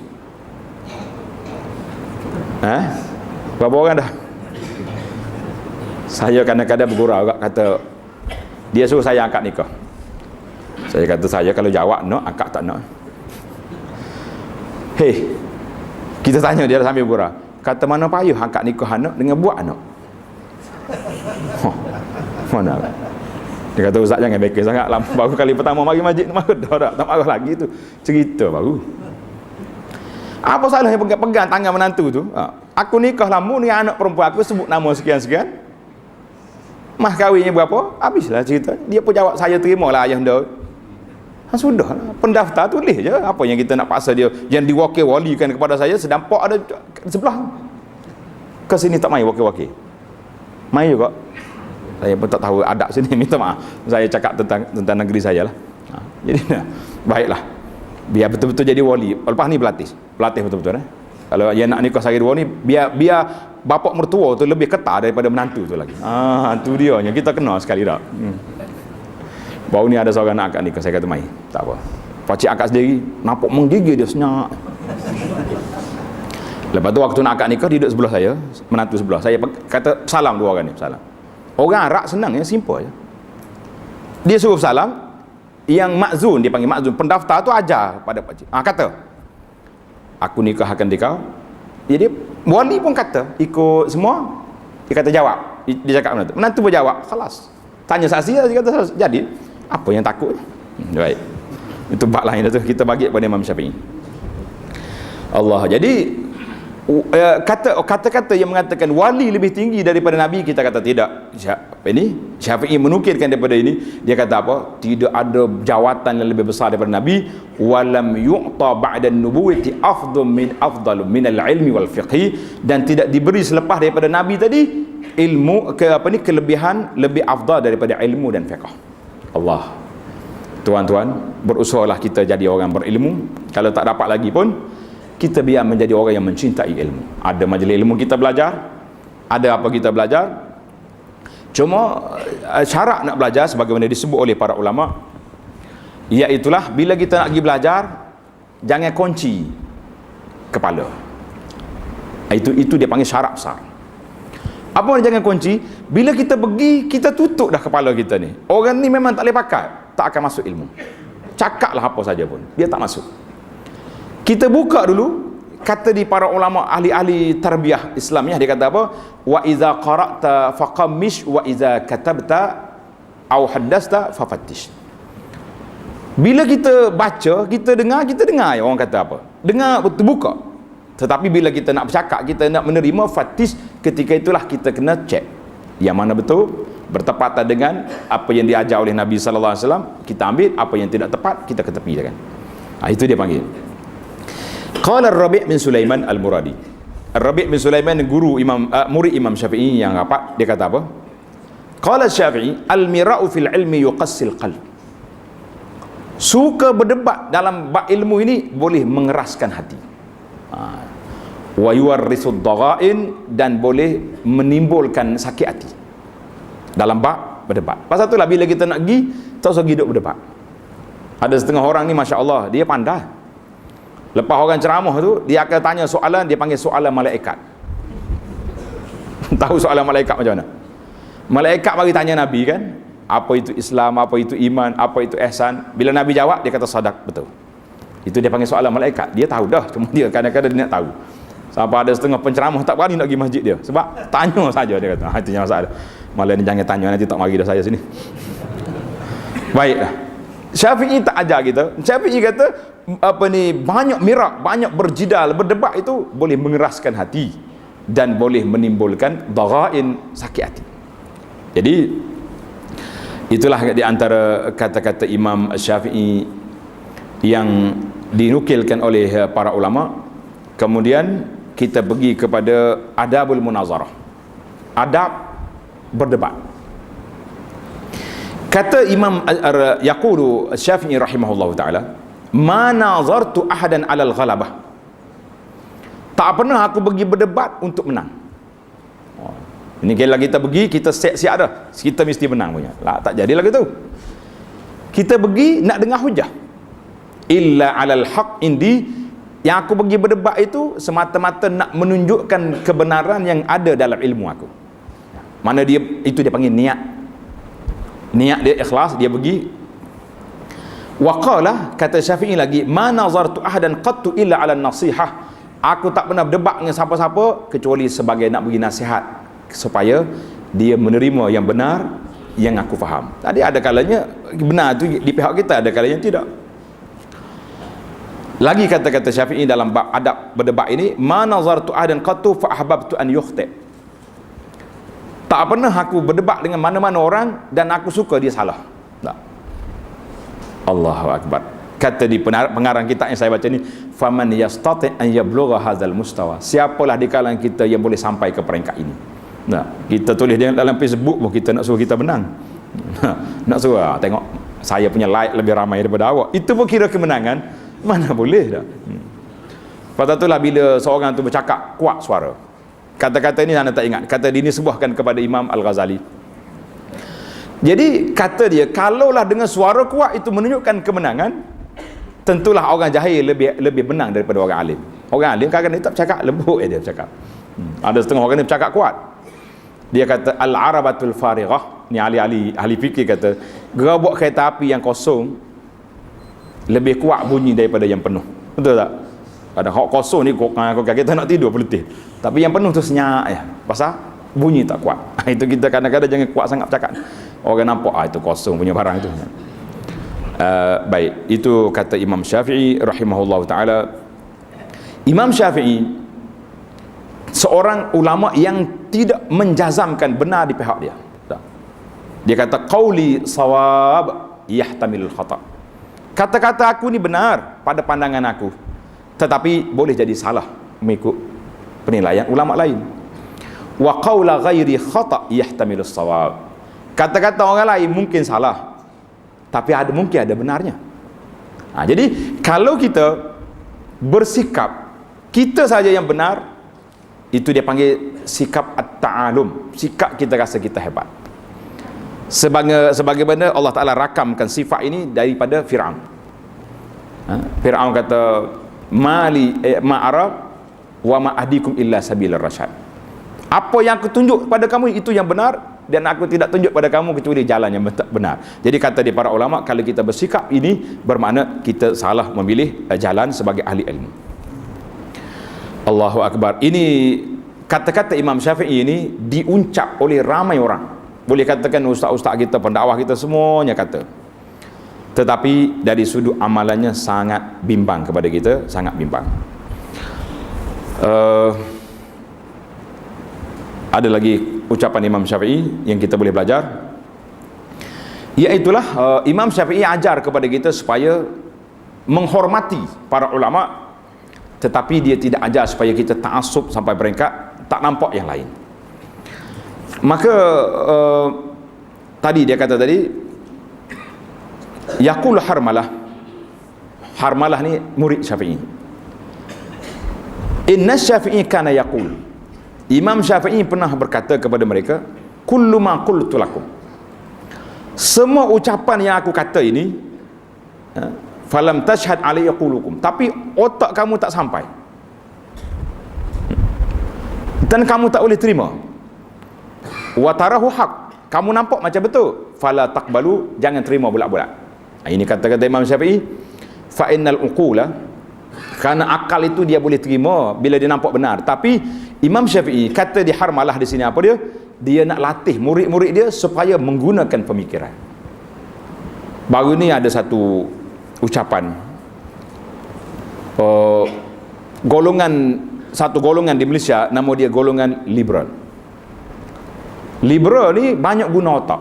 A: Berapa orang dah? Saya kadang-kadang bergurau agak, kata dia suruh saya akad nikah. Saya kata, saya kalau jawab nak, akad tak nak. Kita tanya dia sambil bergurau, kata mana payah akad nikah anak dengan buat anak. Mana? Dia kata, Ustaz jangan beka sangat lah. Baru kali pertama mari masjid marah dah, tak marah lagi tu. Cerita baru. Apa salah yang pegang tangan menantu tu? Aku nikah lama ni anak perempuan aku, sebut nama sekian-sekian. Mas kahwinnya berapa? Habislah cerita. Dia pun jawab, saya terimalah ayah anda. Sudah lah. Pendaftar tulis je. Apa yang kita nak paksa dia yang diwakil-walikan kepada saya, sedampak ada sebelah. Ke sini tak main wakil-wakil. Main juga. Saya pun tak tahu adab sini, minta maaf. Saya cakap tentang negeri saya lah. Jadi baiklah. Biar betul-betul jadi wali. Lepas ni berlatih betul-betul. Kalau dia nak nikah sehari 2 ni, biar bapak mertua tu lebih ketat daripada menantu tu lagi. Tu dia yang kita kenal sekali dah. Baru ni ada seorang nak akad nikah, saya kata mai. Tak apa. Pakcik akad sendiri, nampak menggigil dia senyap. Lepas tu waktu nak akad nikah, dia duduk sebelah saya, menantu sebelah. Saya kata salam 2 orang ni, salam. Orang Arab senang ya, simple je. Dia suruh salam, yang makzun, dia panggil makzun, pendaftar tu ajar pada pakcik. Kata, aku nikahkan kau. Jadi wali pun kata, ikut semua. Dia kata jawab. Dia cakap menantu pun jawab. Khalas. Tanya saksi, dia kata saksi. Jadi, apa yang takut? Baik. Itu bab lain tu, kita bagi kepada Imam Syafi'i. Allah. Jadi kata-kata yang mengatakan wali lebih tinggi daripada nabi, kita kata tidak. Syafi'i menukilkan daripada ini, dia kata apa? Tidak ada jawatan yang lebih besar daripada nabi. Walam yu'ta ba'da nubuwati afdalu min al-ilmi wal fiqhi, dan tidak diberi selepas daripada nabi tadi ilmu kelebihan lebih afdal daripada ilmu dan fiqh. Allah. Tuan-tuan, berusahalah kita jadi orang berilmu. Kalau tak dapat lagi pun, kita biar menjadi orang yang mencintai ilmu. Ada majlis ilmu kita belajar, ada apa kita belajar. Cuma syarat nak belajar sebagaimana disebut oleh para ulama, iaitulah bila kita nak pergi belajar, jangan kunci kepala. Itu dia panggil syarat besar. Apa yang jangan kunci? Bila kita pergi, kita tutup dah kepala kita ni. Orang ni memang tak boleh pakai, tak akan masuk ilmu. Cakaplah apa saja pun, dia tak masuk. Kita buka dulu, kata di para ulama ahli-ahli tarbiyah Islamiyah, dia kata apa? Wa iza qara'ta faqammish wa iza katabta au haddasta fafattish. Bila kita baca, kita dengar ya, orang kata apa? Dengar betul, buka. Tetapi bila kita nak bercakap, kita nak menerima, fattish, ketika itulah kita kena cek yang mana betul, bertepatan dengan apa yang diajar oleh Nabi sallallahu alaihi wasallam, kita ambil. Apa yang tidak tepat, kita ketepikan. Itu dia panggil. Qala Ar-Rabi' bin Sulaiman Al-Muradi. Ar-Rabi' bin Sulaiman guru murid Imam Syafi'i yang rapat, dia kata apa? Qala Syafi'i, al-mira'u fil ilmi yuqassil qalb. Suka berdebat dalam bab ilmu ini boleh mengeraskan hati. Wa yuwarrisud dhaghain, dan boleh menimbulkan sakit hati dalam bab berdebat. Pasal itulah bila kita nak pergi, tak usah hidup berdebat. Ada setengah orang ni masya-Allah, dia pandai. Lepas orang ceramah tu, dia akan tanya soalan, dia panggil soalan malaikat. Tahu soalan malaikat macam mana? Malaikat bagi tanya Nabi kan, apa itu Islam, apa itu iman, apa itu ihsan. Bila Nabi jawab, dia kata sadaq, betul. Itu dia panggil soalan malaikat. Dia tahu dah, cuma dia kadang-kadang dia nak tahu. Sampai ada setengah penceramah tak berani nak pergi masjid dia, sebab tanya saja, dia kata. Itu yang masalah. Malah ni jangan tanya, nanti tak mari dah saya sini. Baiklah. Syafi'i tak ajar kita. Syafi'i kata banyak mirak, banyak berjidal, berdebat itu boleh mengeraskan hati dan boleh menimbulkan dhaghain, sakit hati. Jadi itulah di antara kata-kata Imam Syafi'i yang dinukilkan oleh para ulama. Kemudian kita pergi kepada adabul munazarah, adab berdebat. Kata Imam yaqulu Syafi'i rahimahullahu taala, ma nazartu ahadan 'alal ghalabah. Tak pernah aku pergi berdebat untuk menang. Ini kalau kita pergi, kita siap-siap dah, kita mesti menang punya. Lah tak jadi lagi tu. Kita pergi nak dengar hujah. Illa 'alal haq indi. Yang aku pergi berdebat itu semata-mata nak menunjukkan kebenaran yang ada dalam ilmu aku. Mana dia, itu dia panggil niat. Niat dia ikhlas, dia pergi. Wa qala, kata Syafi'i lagi, ma nazartu ahadan qattu illa 'ala nasihah. Aku tak pernah berdebat dengan siapa-siapa kecuali sebagai nak bagi nasihat supaya dia menerima yang benar yang aku faham. Tadi ada kalanya benar tu di pihak kita, ada kalanya tidak. Lagi kata-kata Syafi'i dalam bab adab berdebat ini, ma nazartu ahadan qattu fa ahbabtu an yukhti. Tak pernah aku berdebat dengan mana-mana orang dan aku suka dia salah. Tak. Allahu akbar. Kata di pengarang kitab yang saya baca ni, faman yastati an yablugha hadzal mustawa. Siapalah di kalangan kita yang boleh sampai ke peringkat ini. Nah, kita tulis dalam Facebook pun kita nak suruh kita menang. Nak suruh tengok saya punya like lebih ramai daripada awak. Itu pun kira kemenangan. Mana boleh dah. Pasal itulah bila seorang tu bercakap kuat suara. Kata-kata ini anda tak ingat. Kata ini sebuahkan kepada Imam Al-Ghazali. Jadi kata dia, kalaulah dengan suara kuat itu menunjukkan kemenangan, tentulah orang jahil lebih menang daripada orang alim. Orang alim kadang-kadang dia tak bercakap lembut, dia bercakap. Ada setengah orang ni bercakap kuat. Dia kata al-arabatul farighah. Ni ahli fikir kata, gerabak kereta api yang kosong lebih kuat bunyi daripada yang penuh. Betul tak? Ada hak kosong ni kita nak tidur berletih. Tapi yang penuh tu senyap ya. Pasal bunyi tak kuat. Itu kita kadang-kadang jangan kuat sangat bercakap. Orang nampak itu kosong punya barang itu. Baik, itu kata Imam Syafi'i rahimahullahu taala. Imam Syafi'i seorang ulama yang tidak menjazamkan benar di pihak dia. Dia kata qauli sawab yahtamilul khata'. Kata-kata aku ni benar pada pandangan aku, tetapi boleh jadi salah mengikut penilaian ulama lain. Wa qaula ghairi khata' yahtamilus shawab. Kata-kata orang lain mungkin salah, tapi mungkin ada benarnya. Jadi kalau kita bersikap kita saja yang benar, itu dia panggil sikap at-ta'alum, sikap kita rasa kita hebat. Sebagaimana Allah Ta'ala rakamkan sifat ini daripada Fir'aun. Fir'aun kata mali ma'arab wa ma'ahdikum illa sabilar rasyad. Apa yang aku tunjuk pada kamu itu yang benar, dan aku tidak tunjuk pada kamu kecuali jalan yang benar. Jadi kata di para ulama, kalau kita bersikap ini bermakna kita salah memilih jalan sebagai ahli ilmu. Allahu Akbar. Ini kata-kata Imam Syafi'i ini diuncap oleh ramai orang. Boleh katakan ustaz-ustaz kita, pendakwah kita semuanya kata. Tetapi dari sudut amalannya sangat bimbang kepada kita, sangat bimbang. Ada lagi ucapan Imam Syafi'i yang kita boleh belajar. Iaitulah Imam Syafi'i ajar kepada kita supaya menghormati para ulama, tetapi dia tidak ajar supaya kita ta'assub sampai peringkat tak nampak yang lain. Maka tadi dia kata tadi, yaqulu Harmalah, Harmalah ni murid Syafi'i. Inna Syafi'i kana yaqul, Imam Syafi'i pernah berkata kepada mereka, kullu ma qultu lakum, semua ucapan yang aku kata ini, falam tashhad alayya qulukum, tapi otak kamu tak sampai dan kamu tak boleh terima, wa tarahu haq, kamu nampak macam betul, fala taqbalu, jangan terima bulat-bulat. Ini kata-kata Imam Syafi'i. Fa innal uqula, kerana akal itu dia boleh terima bila dia nampak benar. Tapi Imam Syafi'i kata di Harmalah di sini apa dia? Dia nak latih murid-murid dia supaya menggunakan pemikiran. Baru ni ada satu ucapan, satu golongan di Malaysia, nama dia golongan liberal. Liberal ni banyak guna otak.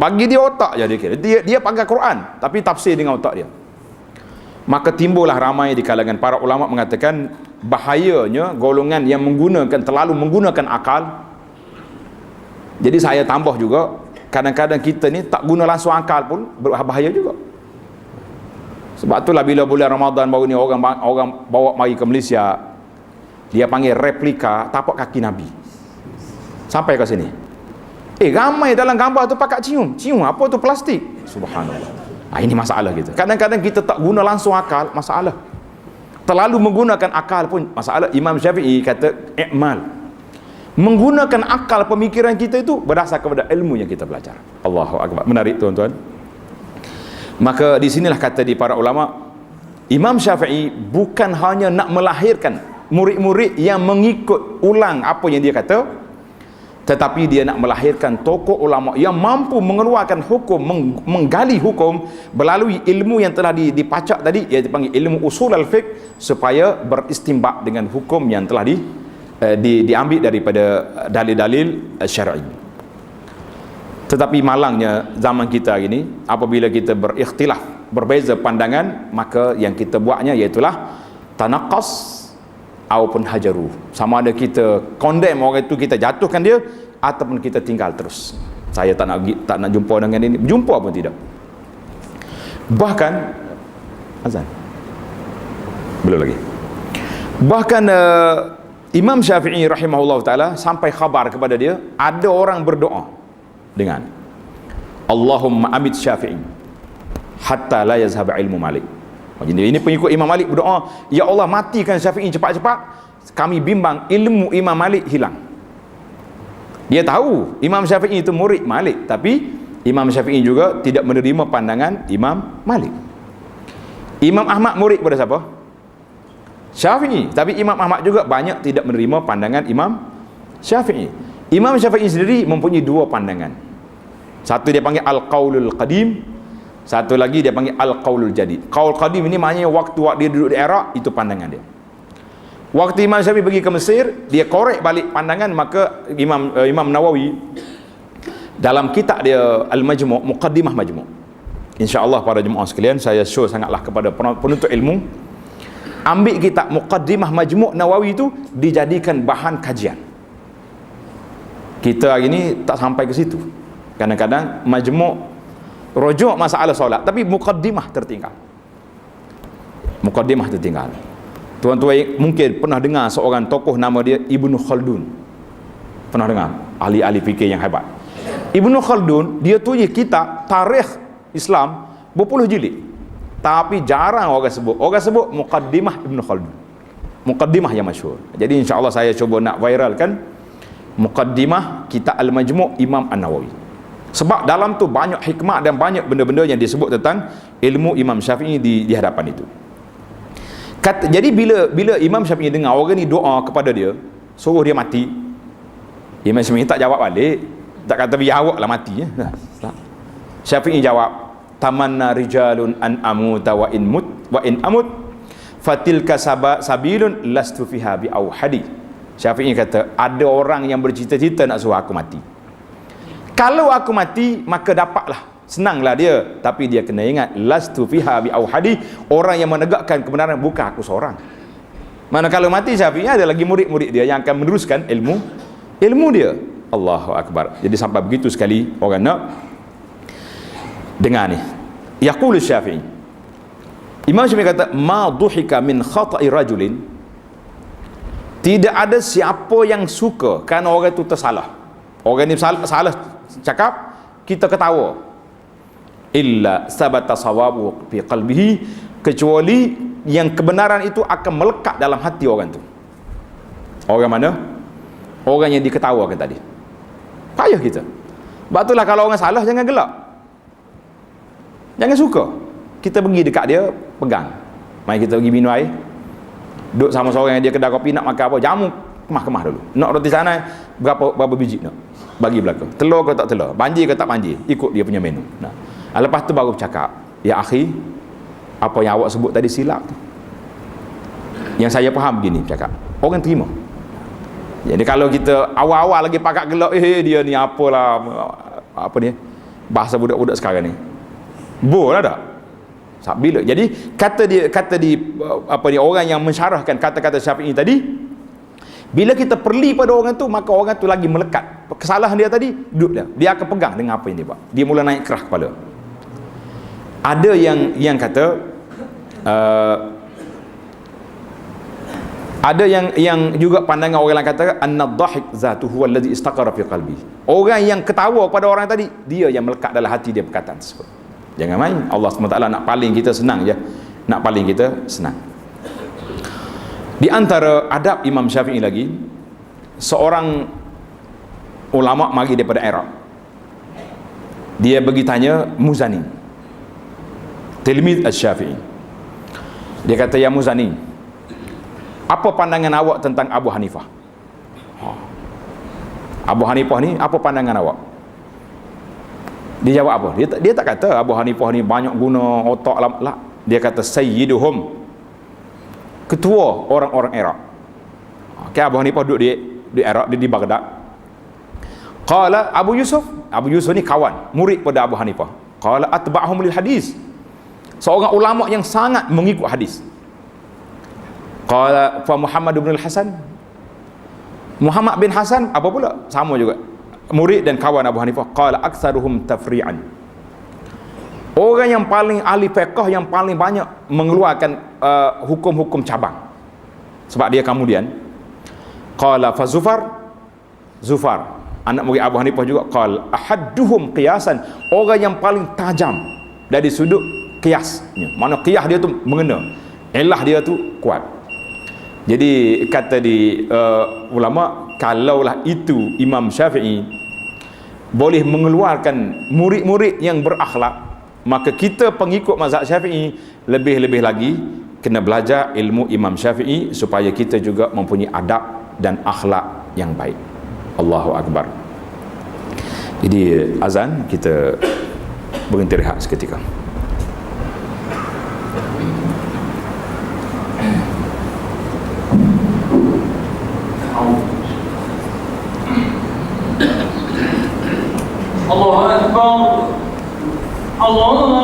A: Bagi dia otak je dia kira. Dia pakai Quran tapi tafsir dengan otak dia. Maka timbullah ramai di kalangan para ulama mengatakan bahayanya golongan yang terlalu menggunakan akal. Jadi saya tambah juga, kadang-kadang kita ni tak guna langsung akal pun berbahaya juga. Sebab itulah bila bulan Ramadan baru ni orang bawa mari ke Malaysia, dia panggil replika tapak kaki Nabi. Sampai ke sini. Ramai dalam gambar tu pakai cium apa tu, plastik. Subhanallah. Ini masalah kita. Kadang-kadang kita tak guna langsung akal, masalah. Terlalu menggunakan akal pun masalah. Imam Syafi'i kata i'mal, menggunakan akal pemikiran kita itu berdasar kepada ilmu yang kita belajar. Allahu akbar. Menarik tuan-tuan. Maka di sinilah kata di para ulama, Imam Syafi'i bukan hanya nak melahirkan murid-murid yang mengikut ulang apa yang dia kata, tetapi dia nak melahirkan tokoh ulama yang mampu mengeluarkan hukum, menggali hukum melalui ilmu yang telah dipacak tadi, iaitu dipanggil ilmu usul al-fiqh, supaya beristimbat dengan hukum yang telah diambil daripada dalil-dalil syar'i. Tetapi malangnya zaman kita hari ini, apabila kita berikhtilaf, berbeza pandangan, maka yang kita buatnya iaitulah tanaqas ataupun hajaru. Sama ada kita condemn orang itu, kita jatuhkan dia, ataupun kita tinggal terus. Saya tak nak jumpa dengan ini, jumpa pun tidak. Bahkan azan belum lagi. Bahkan Imam Syafi'i rahimahullah ta'ala sampai khabar kepada dia, ada orang berdoa dengan Allahumma amit Syafi'i hatta la yazhab ilmu Malik. Jadi ini pengikut Imam Malik berdoa, ya Allah matikan Syafi'i cepat-cepat, kami bimbang ilmu Imam Malik hilang. Dia tahu Imam Syafi'i itu murid Malik, tapi Imam Syafi'i juga tidak menerima pandangan Imam Malik. Imam Ahmad murid kepada siapa? Syafi'i, tapi Imam Ahmad juga banyak tidak menerima pandangan Imam Syafi'i. Imam Syafi'i sendiri mempunyai dua pandangan. Satu dia panggil al-qaulul qadim, satu lagi dia panggil al-qaulul jadid. Qaul qadim ini maknanya waktu dia duduk di Iraq, itu pandangan dia. Waktu Imam Syafi'i pergi ke Mesir, dia korek balik pandangan. Maka Imam Nawawi dalam kitab dia Al-Majmu', Muqaddimah Majmu', insya-Allah para jemaah sekalian, saya show sangatlah kepada penuntut ilmu, ambil kitab Muqaddimah Majmu' Nawawi itu dijadikan bahan kajian. Kita hari ini tak sampai ke situ. Kadang-kadang Majmu' rujuk masalah solat, tapi muqaddimah tertinggal. Muqaddimah tertinggal. Tuan-tuan mungkin pernah dengar seorang tokoh nama dia Ibnu Khaldun. Pernah dengar? Ahli-ahli fikir yang hebat. Ibnu Khaldun, dia tulis kitab tarikh Islam berpuluh jilid, tapi jarang orang sebut. Orang sebut Muqaddimah Ibnu Khaldun, Muqaddimah yang masyhur. Jadi insya-Allah saya cuba nak viralkan Muqaddimah kitab Al-Majmu' Imam An-Nawawi. Sebab dalam tu banyak hikmah dan banyak benda-benda yang disebut tentang ilmu Imam Syafi'i di hadapan itu. Jadi bila Imam Syafi'i dengar orang ni doa kepada dia, suruh dia mati, Imam Syafi'i tak jawab balik, tak kata biar awak lah mati. Syafi'i jawab, tamanna rijalun an amuta wa in amut fatilka sabilun lastu fiha bi auhadi. Syafi'i kata, ada orang yang bercita-cita nak suruh aku mati. Kalau aku mati, maka dapatlah, senanglah dia. Tapi dia kena ingat, lastu fiha bi auhadi, orang yang menegakkan kebenaran bukan aku seorang. Mana kalau mati Syafi'i, ada lagi murid-murid dia yang akan meneruskan ilmu dia. Allahu akbar. Jadi sampai begitu sekali orang nak dengar ni. Yaqulu Syafi'i, Imam Syafi'i kata, ma duhika min khata'i rajulin, tidak ada siapa yang suka kerana orang itu tersalah. Orang ni salah cakap, kita ketawa. Illa sabata sawabu fi qalbihi, kecuali yang kebenaran itu akan melekat dalam hati orang tu. Orang mana? Orang yang diketawakan tadi. Payah kita. Sebab itulah kalau orang salah, jangan gelak, jangan suka. Kita pergi dekat dia, pegang, mari kita pergi minum air, duduk sama seorang yang dia kedai kopi, nak makan apa, jamu kemah-kemah dulu. Nak roti sana berapa biji nak bagi belakang, telur ke tak telur, banjir ke tak banjir, ikut dia punya menu. Nah, lepas tu baru bercakap, ya akhi, apa yang awak sebut tadi silap tu, yang saya faham begini, cakap, orang terima. Jadi kalau kita awal-awal lagi pakat gelak, dia ni apalah, apa ni, bahasa budak-budak sekarang ni, boleh tak? Bila jadi kata di apa ni, orang yang mensyarahkan kata-kata Syafi'i tadi, bila kita perli pada orang tu, maka orang tu lagi melekat. Kesalahan dia tadi, duduk dia akan pegang dengan apa yang dia buat. Dia mula naik kerah kepala. Ada yang kata ada yang juga pandangan orang lain kata, an-nadhahik zatuhu allazi istaqara fi qalbi. Orang yang ketawa pada orang tadi, dia yang melekat dalam hati dia perkataan tersebut. Jangan main. Allah SWT nak paling kita senang je, nak paling kita senang. Di antara adab Imam Syafi'i lagi, seorang ulama mari daripada Iraq, dia pergi tanya Muzani, tilmid Asy-Syafi'i. Dia kata, ya Muzani, apa pandangan awak tentang Abu Hanifah? Abu Hanifah ni, apa pandangan awak? Dia jawab apa? Dia tak kata Abu Hanifah ni banyak guna otak lah. Dia kata sayyiduhum, ketua orang-orang Iraq. Abu Hanifah duduk di Iraq, di Baghdad. Qala Abu Yusuf ni kawan, murid pada Abu Hanifah. Qala atba'hum lil hadis, seorang ulama yang sangat mengikut hadis. Qala fa Muhammad bin al-Hasan, Muhammad bin Hasan apa pula? Sama juga, murid dan kawan Abu Hanifah. Qala aktsaruhum tafri'an, orang yang paling ahli fiqh, yang paling banyak mengeluarkan hukum-hukum cabang. Sebab dia kemudian qala fa Zufar, anak murid Abu Hanifah juga, qala ahadduhum qiyasan, orang yang paling tajam dari sudut qiyasnya, mana qiyas dia tu mengena, ilah dia tu kuat. Jadi kata di ulama, kalaulah itu Imam Syafi'i boleh mengeluarkan murid-murid yang berakhlak, maka kita pengikut mazhab Syafi'i lebih-lebih lagi kena belajar ilmu Imam Syafi'i supaya kita juga mempunyai adab dan akhlak yang baik. Allahu Akbar. Jadi azan, kita berhenti rehat seketika.
B: Allahu Akbar, Allahu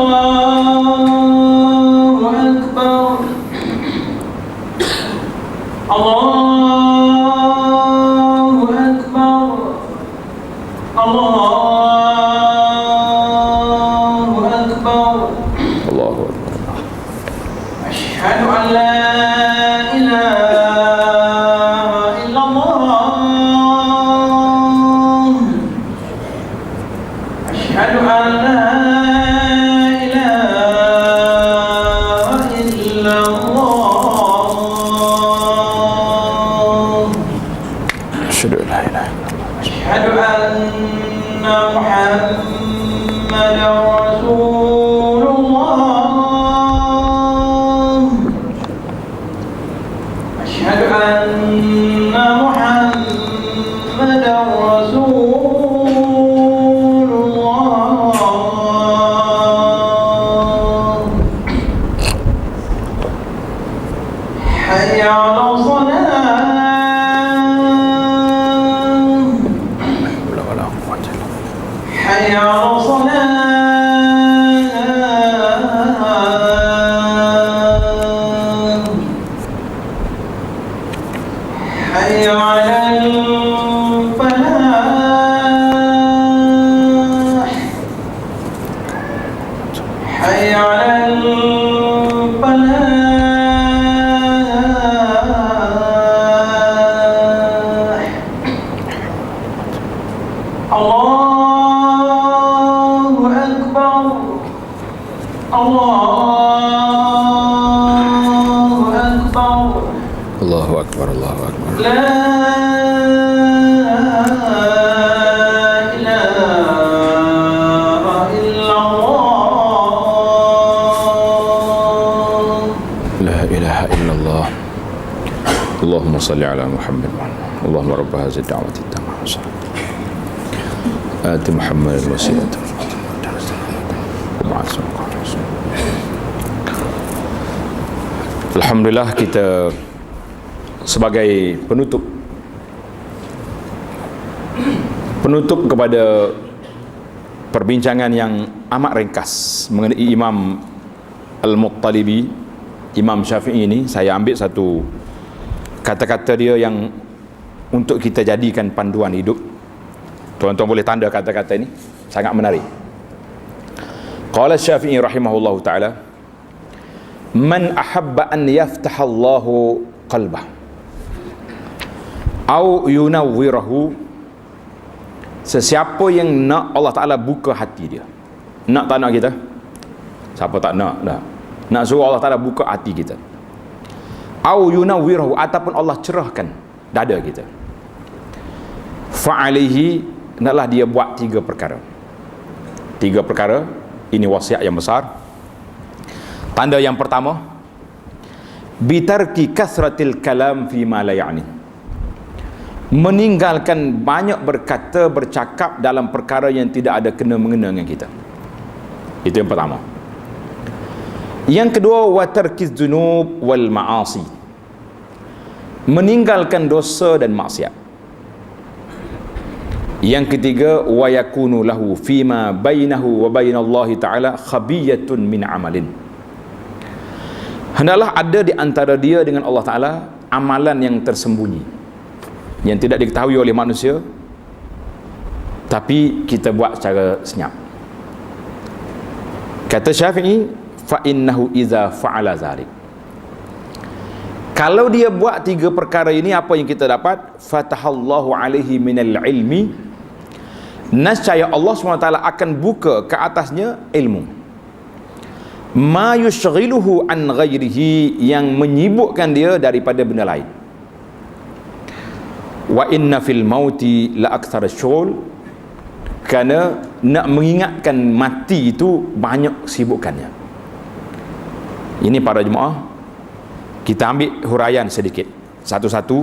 B: Akbar, Allahu Akbar, Allahu Akbar,
A: Allahu Akbar.
B: Asyhadu an la ilaha illallah, asyhadu an la حي على الفلاح Allahu Akbar. Allahu Akbar.
A: Allahu Akbar, Allahu Akbar.
B: La ilaha illallah.
A: La ilaha illallah. Allahumma salli ala Muhammad. Allahumma rabb hadhihi ad-da'wati at-tammah. Ati Muhammad al-wasilah. Alhamdulillah, kita sebagai penutup kepada perbincangan yang amat ringkas mengenai Imam Al-Muttalibi, Imam Syafi'i ini, saya ambil satu kata-kata dia yang untuk kita jadikan panduan hidup. Tuan-tuan boleh tanda kata-kata ini, sangat menarik. Qala Syafi'i rahimahullahu ta'ala, man ahabba an yaftahallahu qalbah au yunawwirahu, sesiapa yang nak Allah Ta'ala buka hati dia. Nak tak nak kita? Siapa tak nak? Dah. Nak suruh Allah Ta'ala buka hati kita. Au yunawwirahu, ataupun Allah cerahkan dada kita. Fa'alihi, naklah dia buat tiga perkara. Tiga perkara, ini wasiat yang besar. Tanda yang pertama, bitarki kasratil kalam fi ma la ya'ni, meninggalkan banyak berkata, bercakap dalam perkara yang tidak ada kena-mengena dengan kita. Itu yang pertama. Yang kedua, wa tarkiz dzunub wal ma'asi, meninggalkan dosa dan maksiat. Yang ketiga, wa yakunu lahu fima bainahu wa bainallahi ta'ala khabiyatun min amalin, hendaklah ada di antara dia dengan Allah Ta'ala amalan yang tersembunyi, yang tidak diketahui oleh manusia, tapi kita buat secara senyap. Kata Syafi'i, fa innahu iza fa'ala zalik, kalau dia buat tiga perkara ini, apa yang kita dapat? Fatahallahu alaihi minal ilmi, nescaya Allah SWT akan buka ke atasnya ilmu, ma yushghiluhu an ghairihi, yang menyibukkan dia daripada benda lain. Wa inna fil mauti la aktsara syughul, kerana nak mengingatkan mati itu banyak sibukannya. Ini para jemaah, kita ambil huraian sedikit satu-satu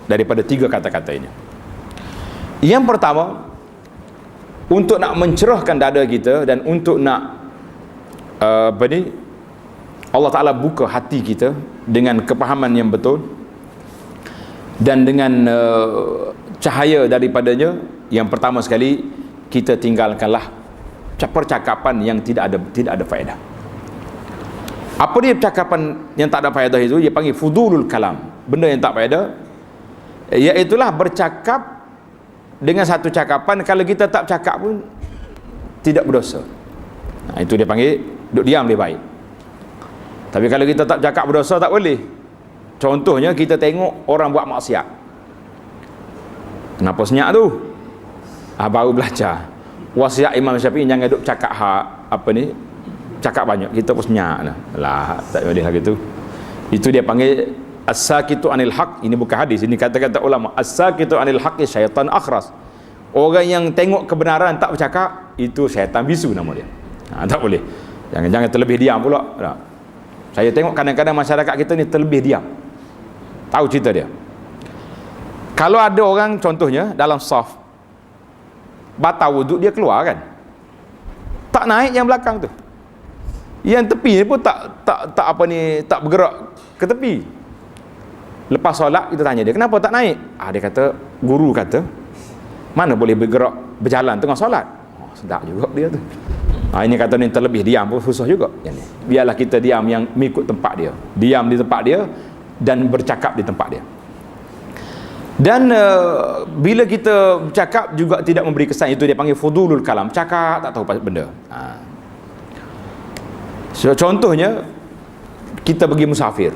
A: daripada tiga kata-kata ini. Yang pertama, untuk nak mencerahkan dada kita dan untuk nak Allah Ta'ala buka hati kita dengan kepahaman yang betul dan dengan cahaya daripadanya, yang pertama sekali, kita tinggalkanlah percakapan yang tidak ada faedah. Apa dia percakapan yang tak ada faedah itu? Dia panggil fudulul kalam, benda yang tak faedah, iaitulah bercakap dengan satu cakapan, kalau kita tak cakap pun tidak berdosa. Nah, itu dia panggil duduk diam lebih baik. Tapi kalau kita tak cakap berdosa, tak boleh. Contohnya, kita tengok orang buat maksiat, kenapa senyap tu? Baru belajar. Wasiat Imam Syafi'i, jangan duduk cakap cakap banyak, kita pun senyap lah, tak boleh lagi tu. Itu dia panggil as-sakitu anil haq. Ini bukan hadis, ini kata-kata ulama. As-sakitu anil haqqi syaitan akhras, orang yang tengok kebenaran tak bercakap, itu syaitan bisu nama dia. Tak boleh. Jangan terlebih diam pula. Saya tengok kadang-kadang masyarakat kita ni terlebih diam. Tahu cerita dia, kalau ada orang contohnya dalam saf, batal wuduk, dia keluar kan, tak naik yang belakang tu, yang tepi ni pun tak bergerak ke tepi. Lepas solat kita tanya dia, kenapa tak naik? Dia kata, guru kata mana boleh bergerak berjalan tengah solat. Sedap juga dia tu. Ini kata ni terlebih diam pun susah juga. Biarlah kita diam, yang mengikut tempat dia, diam di tempat dia dan bercakap di tempat dia. Dan bila kita bercakap juga tidak memberi kesan, itu dia panggil fudulul kalam, cakap tak tahu benda. So, contohnya, kita pergi musafir,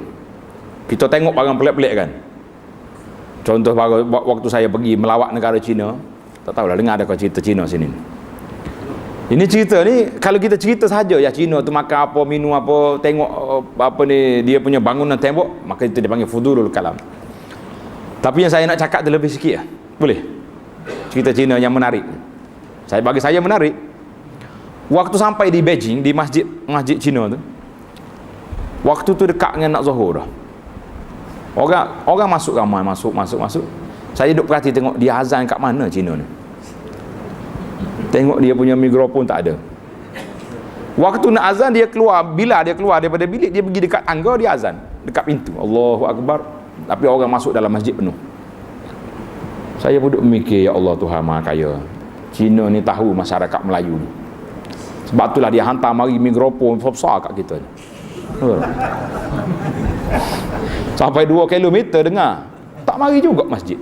A: kita tengok barang pelik-pelik kan. Contoh waktu saya pergi melawat negara China, Tak tahulah dengar ada kau cerita Cina sini. Ini cerita ni kalau kita cerita saja ya Cina tu makan apa, minum apa, tengok apa ni dia punya bangunan tembok, maka itu dipanggil fudulul kalam. Tapi yang saya nak cakap tu lebih sikit lah. Boleh? Cerita Cina yang menarik. Bagi saya menarik. Waktu sampai di Beijing, di masjid Cina tu, waktu tu dekat dengan nak zuhur dah. Orang masuk ramai, masuk. Saya duduk perhati tengok dia azan kat mana Cina ni. Tengok dia punya mikrofon tak ada. Waktu nak azan dia keluar, bila dia keluar daripada bilik dia pergi dekat tangga, dia azan dekat pintu. Allahu Akbar. Tapi orang masuk dalam masjid penuh. Saya pun duduk memikir, ya Allah Tuhan Maha Kaya, Cina ni tahu masyarakat Melayu ni. Sebab itulah dia hantar mari mikrofon besar kat kita ni. Sampai 2 kilometer dengar, tak mari juga masjid.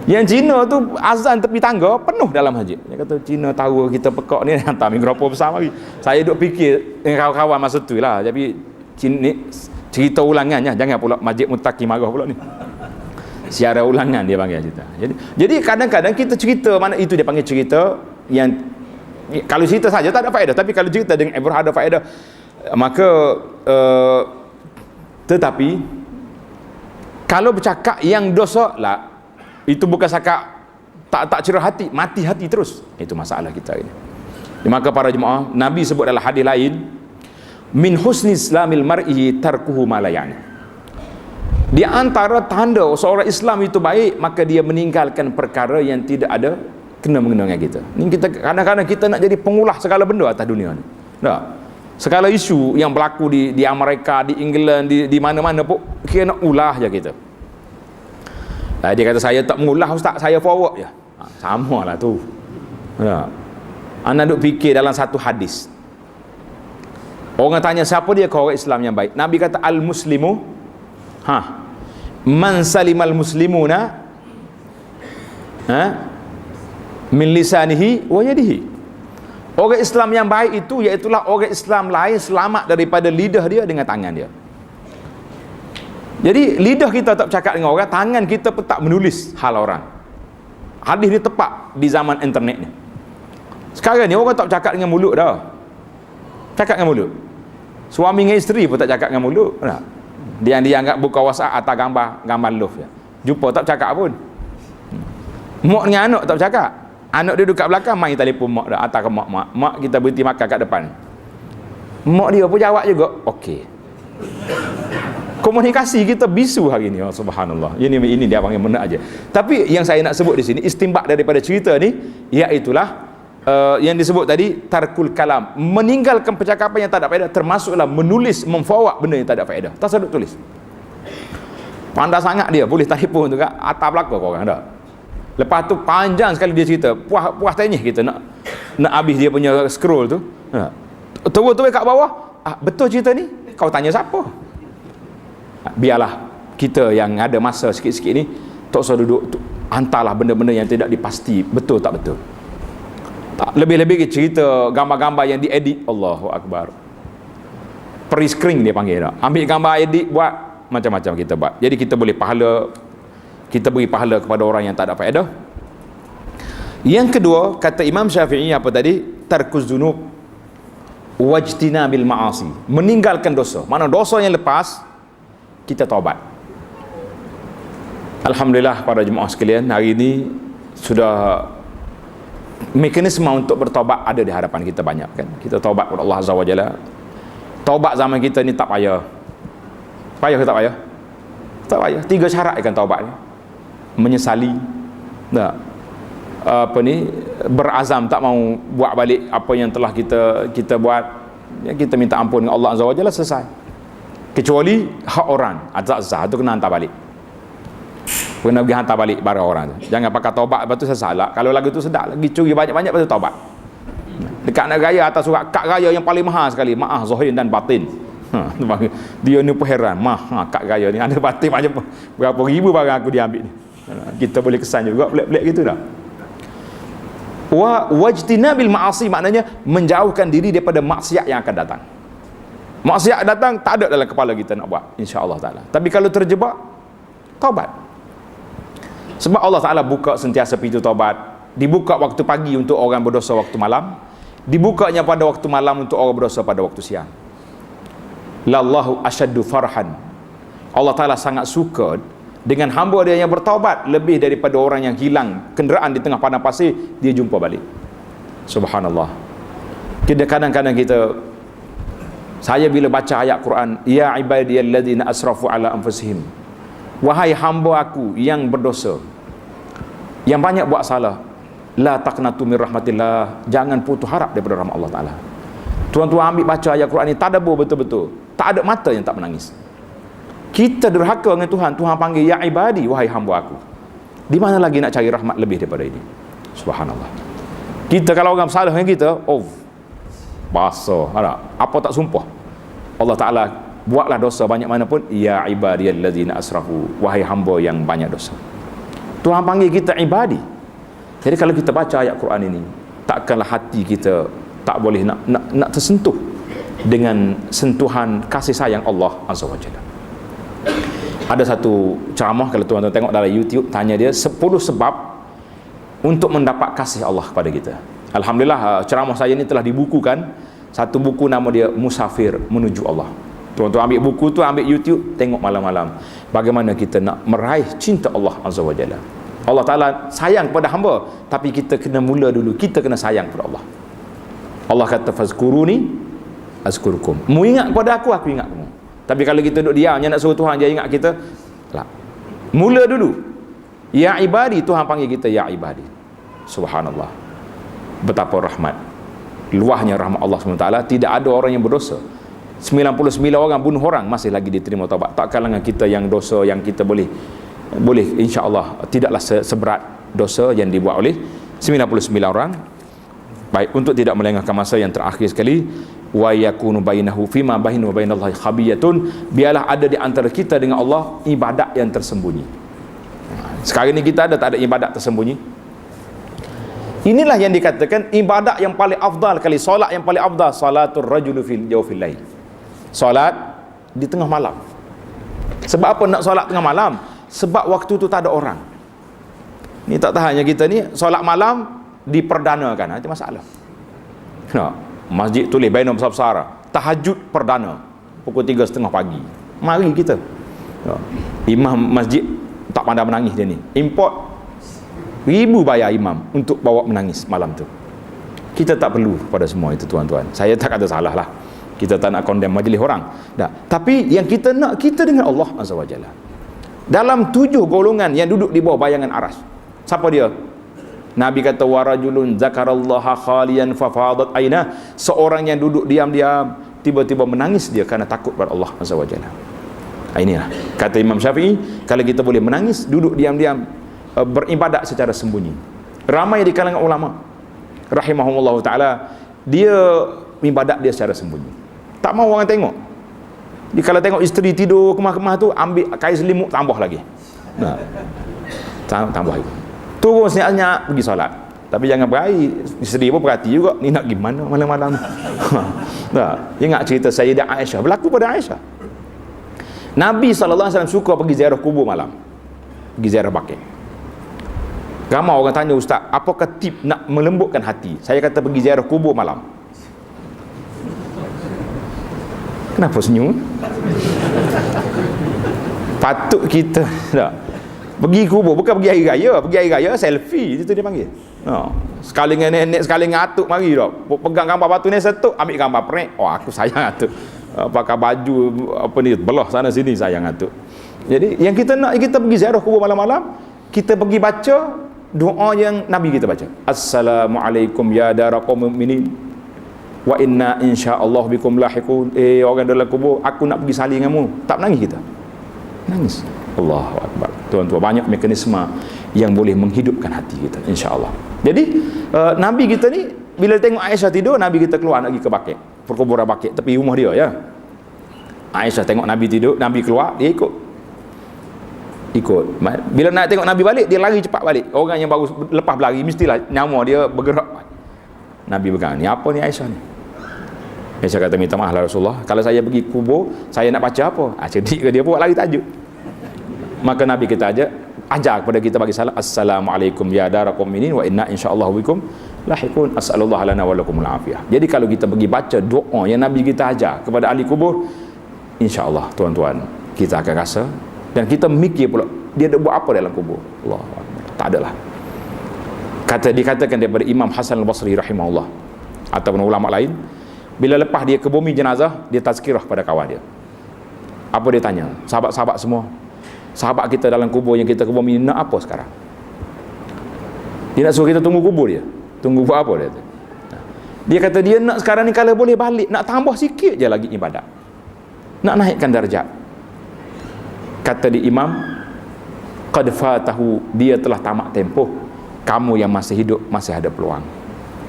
A: Yang Cina tu azan tepi tangga penuh dalam masjid. Dia kata Cina tahu kita pekak ni, hantar mikrofon besar mari. Saya duk fikir dengan kawan-kawan masa tu lah. Tapi Cina, cerita ulangannya, jangan pula Masjid Muttaqi marah pula ni. Siara ulangan dia panggil cerita. Jadi kadang-kadang kita cerita, mana itu dia panggil cerita yang kalau cerita saja tak ada faedah, tapi kalau cerita dengan ibrah ada faedah. Maka tetapi kalau bercakap yang dosa lah, itu bukan cakap tak cerah hati, mati hati terus. Itu masalah kita ini. Maka para jemaah, Nabi sebut dalam hadis lain, min husni islamil mar'i tarkuhu ma la ya'ni. Di antara tanda seorang Islam itu baik, maka dia meninggalkan perkara yang tidak ada kena-mengena dengan kita. Ni kita kadang-kadang kita nak jadi pengulah segala benda atas dunia ni. Tak? Segala isu yang berlaku di Amerika, di England, di mana-mana pun kira nak ulah je kita. Dia kata saya tak mengulah ustaz, saya forward je. Sama lah tu. Anda duk fikir dalam satu hadis. Orang tanya siapa dia orang Islam yang baik. Nabi kata al-muslimu man salimal muslimuna min lisanihi wa yadihi. Orang Islam yang baik itu iaitulah orang Islam lain selamat daripada lidah dia dengan tangan dia. Jadi lidah kita tak bercakap dengan orang, tangan kita pun tak menulis hal orang. Hadis ni tepat di zaman internet ni. Sekarang ni orang tak bercakap dengan mulut dah. Cakap dengan mulut. Suami dengan isteri pun tak cakap dengan mulut. Dia anggap buka WhatsApp atas gambar love je. Jumpa tak bercakap pun. Mak dengan anak tak bercakap. Anak dia duduk kat belakang, main telefon mak dah, atas ke mak. Mak kita berhenti makan kat depan. Mak dia pun jawab juga, okey. Komunikasi kita bisu hari ni, oh, subhanallah. Ini dia panggil benar aja. Tapi yang saya nak sebut di sini, istimbak daripada cerita ni, iaitulah yang disebut tadi, tarkul kalam, meninggalkan percakapan yang tak ada faedah, termasuklah menulis, memforward benda yang tak ada faedah. Tak sedut tulis. Pandai sangat dia, boleh telefon tu kat atas belakang kau orang dah. Lepas tu panjang sekali dia cerita, puas tenyih kita nak habis dia punya scroll tu. Terus kat bawah, betul cerita ni? Kau tanya siapa? Biarlah kita yang ada masa sikit-sikit ni tak usah duduk hantarlah benda-benda yang tidak dipasti betul tak betul. Tak, lebih-lebih cerita gambar-gambar yang diedit, Allahu Akbar. Pre-screen dia panggil dah. Ambil gambar edit, buat macam-macam kita buat. Jadi kita boleh kita beri pahala kepada orang yang tak ada faedah. Yang kedua, kata Imam Syafi'i apa tadi? Tarkuz dzunub wajtinabil ma'asi. Meninggalkan dosa. Mana dosa yang lepas kita taubat. Alhamdulillah para jemaah sekalian, hari ini sudah mekanisme untuk bertaubat ada di hadapan kita banyak kan. Kita taubat kepada Allah Azza wa Jalla. Taubat zaman kita ni tak payah. Payah ke tak payah? Tak payah. 3 syarat kan taubat ni. Menyesali. Berazam tak mau buat balik apa yang telah kita buat. Kita minta ampun dengan Allah Azza wa Jalla, selesai. Kecuali hak orang azza tu kena hantar balik. Kena pergi hantar balik barang orang tu. Jangan pakai taubat lepas tu sesalah. Kalau lagu tu sedap lagi curi banyak-banyak lepas tu taubat. Dekat nak raya atas surat kad raya yang paling mahal sekali, maaf zahir dan batin. Dia ni pun heran, kad raya ni ada batin macam berapa ribu barang aku diambil ni. Kita boleh kesan juga pelik-pelik gitu dah. Wajtinabil ma'asi maknanya menjauhkan diri daripada maksiat yang akan datang. Maksiat datang tak ada dalam kepala kita nak buat, insya-Allah taala. Tapi kalau terjebak, taubat. Sebab Allah Taala buka sentiasa pintu taubat. Dibuka waktu pagi untuk orang berdosa waktu malam, dibukanya pada waktu malam untuk orang berdosa pada waktu siang. Lallahu asyaddu farhan. Allah Ta'ala sangat suka dengan hamba dia yang bertaubat lebih daripada orang yang hilang kenderaan di tengah padang pasir, dia jumpa balik. Subhanallah. Kadang-kadang saya bila baca ayat Quran, ya ibadiyalladzina asrafu ala anfusihim, wahai hamba aku yang berdosa, yang banyak buat salah, la taqnatu min rahmatillah, jangan putus harap daripada rahmat Allah Ta'ala. Tuan-tuan ambil baca ayat Quran ni, tadabbur betul-betul, tak ada mata yang tak menangis. Kita derhaka dengan Tuhan, Tuhan panggil ya ibadi, wahai hamba aku. Di mana lagi nak cari rahmat lebih daripada ini? Subhanallah. Kita kalau orang salah dengan kita, basah, apa tak sumpah. Allah Ta'ala buatlah dosa banyak mana pun, ya ibadiyalladzina asrafu, wahai hamba yang banyak dosa. Tuhan panggil kita ibadi. Jadi kalau kita baca ayat Quran ini, takkanlah hati kita tak boleh nak tersentuh dengan sentuhan kasih sayang Allah Azza wa Jalla. Ada satu ceramah, kalau tuan-tuan tengok dalam YouTube, tanya dia 10 sebab untuk mendapat kasih Allah kepada kita. Alhamdulillah, ceramah saya ini telah dibukukan. Satu buku nama dia Musafir Menuju Allah. Tuan-tuan ambil buku tu, ambil YouTube, tengok malam-malam bagaimana kita nak meraih cinta Allah Azza wa Jalla. Allah Ta'ala sayang kepada hamba, tapi kita kena mula dulu, kita kena sayang kepada Allah. Allah kata fazkuruni azkurukum, mu ingat kepada aku ingat kamu. Tapi kalau kita duduk diam, nak suruh Tuhan dia ingat kita, lah. Mula dulu, ya ibadi, Tuhan panggil kita ya ibadi. Subhanallah, betapa rahmat, luahnya rahmat Allah SWT. Tidak ada orang yang berdosa, 99 orang bunuh orang masih lagi diterima taubat. Tak kalangan kita yang dosa yang kita boleh insya-Allah tidaklah seberat dosa yang dibuat oleh 99 orang. Baik, untuk tidak melengahkan masa, yang terakhir sekali, wa yakunu bainahu fima bainahu wa bainallahi khabiyatun, biarlah ada di antara kita dengan Allah ibadat yang tersembunyi. Sekarang ni kita tak ada ibadat tersembunyi. Inilah yang dikatakan ibadat yang paling afdal kali, solat yang paling afdal, salatul rajulu fil jawfil lail, solat di tengah malam. Sebab apa nak solat tengah malam? Sebab waktu tu tak ada orang. Ni tak tahannya kita ni solat malam diperdanakan, itu masalah. Masjid tulis banner besar-besar, tahajud perdana pukul 3:30 pagi. Mari kita. Imam masjid tak pandai menangis dia ni, import ribu bayar imam untuk bawa menangis malam tu. Kita tak perlu pada semua itu, tuan-tuan. Saya tak kata salah lah, kita tak nak condemn majlis orang, tapi yang kita nak, kita dengan Allah Azza wa Jalla. Dalam 7 golongan yang duduk di bawah bayangan aras, siapa dia? Nabi kata warajulun zakarallaha khalian fafadat aina, seorang yang duduk diam-diam tiba-tiba menangis dia kerana takut pada Allah Azza wa Jalla. Inilah kata Imam Syafi'i, kalau kita boleh menangis duduk diam-diam, beribadat secara sembunyi. Ramai di kalangan ulama rahimahumullah ta'ala, dia ibadat dia secara sembunyi, tak mau orang tengok. Dia kalau tengok isteri tidur kemah-kemah tu, ambil kain selimut tambah lagi, tambah lagi, turun senyap-senyap pergi solat. Tapi jangan berhari, isteri pun perhati juga, ni nak gimana malam-malam. Ingat cerita Sayyidah Aisyah, berlaku pada Aisyah. Nabi SAW suka pergi ziarah kubur malam, pergi ziarah baqi'. Ramai orang tanya, ustaz, apakah tip nak melembutkan hati? Saya kata pergi ziarah kubur malam. Kenapa senyum? Patut kita pergi kubur, bukan pergi hari raya. Pergi hari raya selfie, itu dia panggil. Sekali dengan nenek, sekali dengan atuk, mari dah pegang gambar batu ni setuk, ambil gambar prek. Aku sayang atuk, pakai baju apa ni, belah sana sini, sayang atuk. Jadi yang kita nak, kita pergi ziarah kubur malam-malam, kita pergi baca doa yang Nabi kita baca. Assalamualaikum ya dara qaumil mu'minin wa inna insyaallah bikum lahiqun. Orang dalam kubur, aku nak pergi salin denganmu. Tak menangis kita? Nangis. Allahu akbar. Tuan-tuan, banyak mekanisme yang boleh menghidupkan hati kita, insya-Allah. Jadi Nabi kita ni bila tengok Aisyah tidur, Nabi kita keluar nak pergi ke Baqi', perkuburan Baqi', tepi rumah dia ya. Aisyah tengok Nabi tidur, Nabi keluar, dia ikut. Bila nak tengok Nabi balik, dia lari cepat balik. Orang yang baru lepas berlari mestilah nyawa dia bergerak. Nabi pegang, ni apa ni Aisyah ni? Aisyah kata, minta maaf lah Rasulullah, kalau saya pergi kubur, saya nak baca apa? Cerdik ke dia buat lari tajuk. Maka Nabi kita ajak, ajar kepada kita bagi salam, assalamualaikum ya darakum minin wa inna insyaallah bikum lahiqun, as'alullah lana wa lakumul afiyah. Jadi kalau kita pergi baca doa yang Nabi kita ajar kepada ahli kubur, insyaallah tuan-tuan kita akan rasa, dan kita mikir pula dia ada buat apa dalam kubur. Allah tak adalah. Dikatakan daripada Imam Hasan al-Basri rahimahullah ataupun ulama lain, bila lepas dia ke bumi jenazah, dia tazkirah pada kawan dia. Apa dia tanya? Sahabat-sahabat semua, sahabat kita dalam kubur yang kita ke bumi, nak apa sekarang? Dia nak suruh kita tunggu kubur dia. Tunggu buat apa dia? Dia kata dia nak sekarang ni kalau boleh balik, nak tambah sikit je lagi ibadat, nak naikkan darjat. Kata di Imam, qad fatahu, dia telah tamat tempoh. Kamu yang masih hidup masih ada peluang.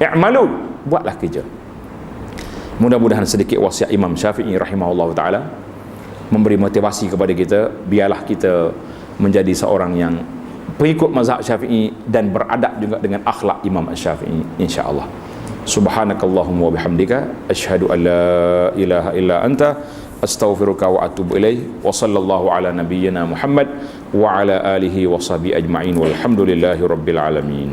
A: I'malu, buatlah kerja. Mudah-mudahan sedikit wasiat Imam Syafi'i rahimahullah ta'ala memberi motivasi kepada kita, biarlah kita menjadi seorang yang pengikut mazhab Syafi'i dan beradab juga dengan akhlak Imam Syafi'i, insya-Allah. Subhanakallahumma wa bihamdika asyhadu an la ilaha illa anta astaghfiruka wa atubu ilaih, wa sallallahu ala nabiyyina Muhammad wa ala alihi wa sahbihi ajma'in, walhamdulillahi rabbil alamin.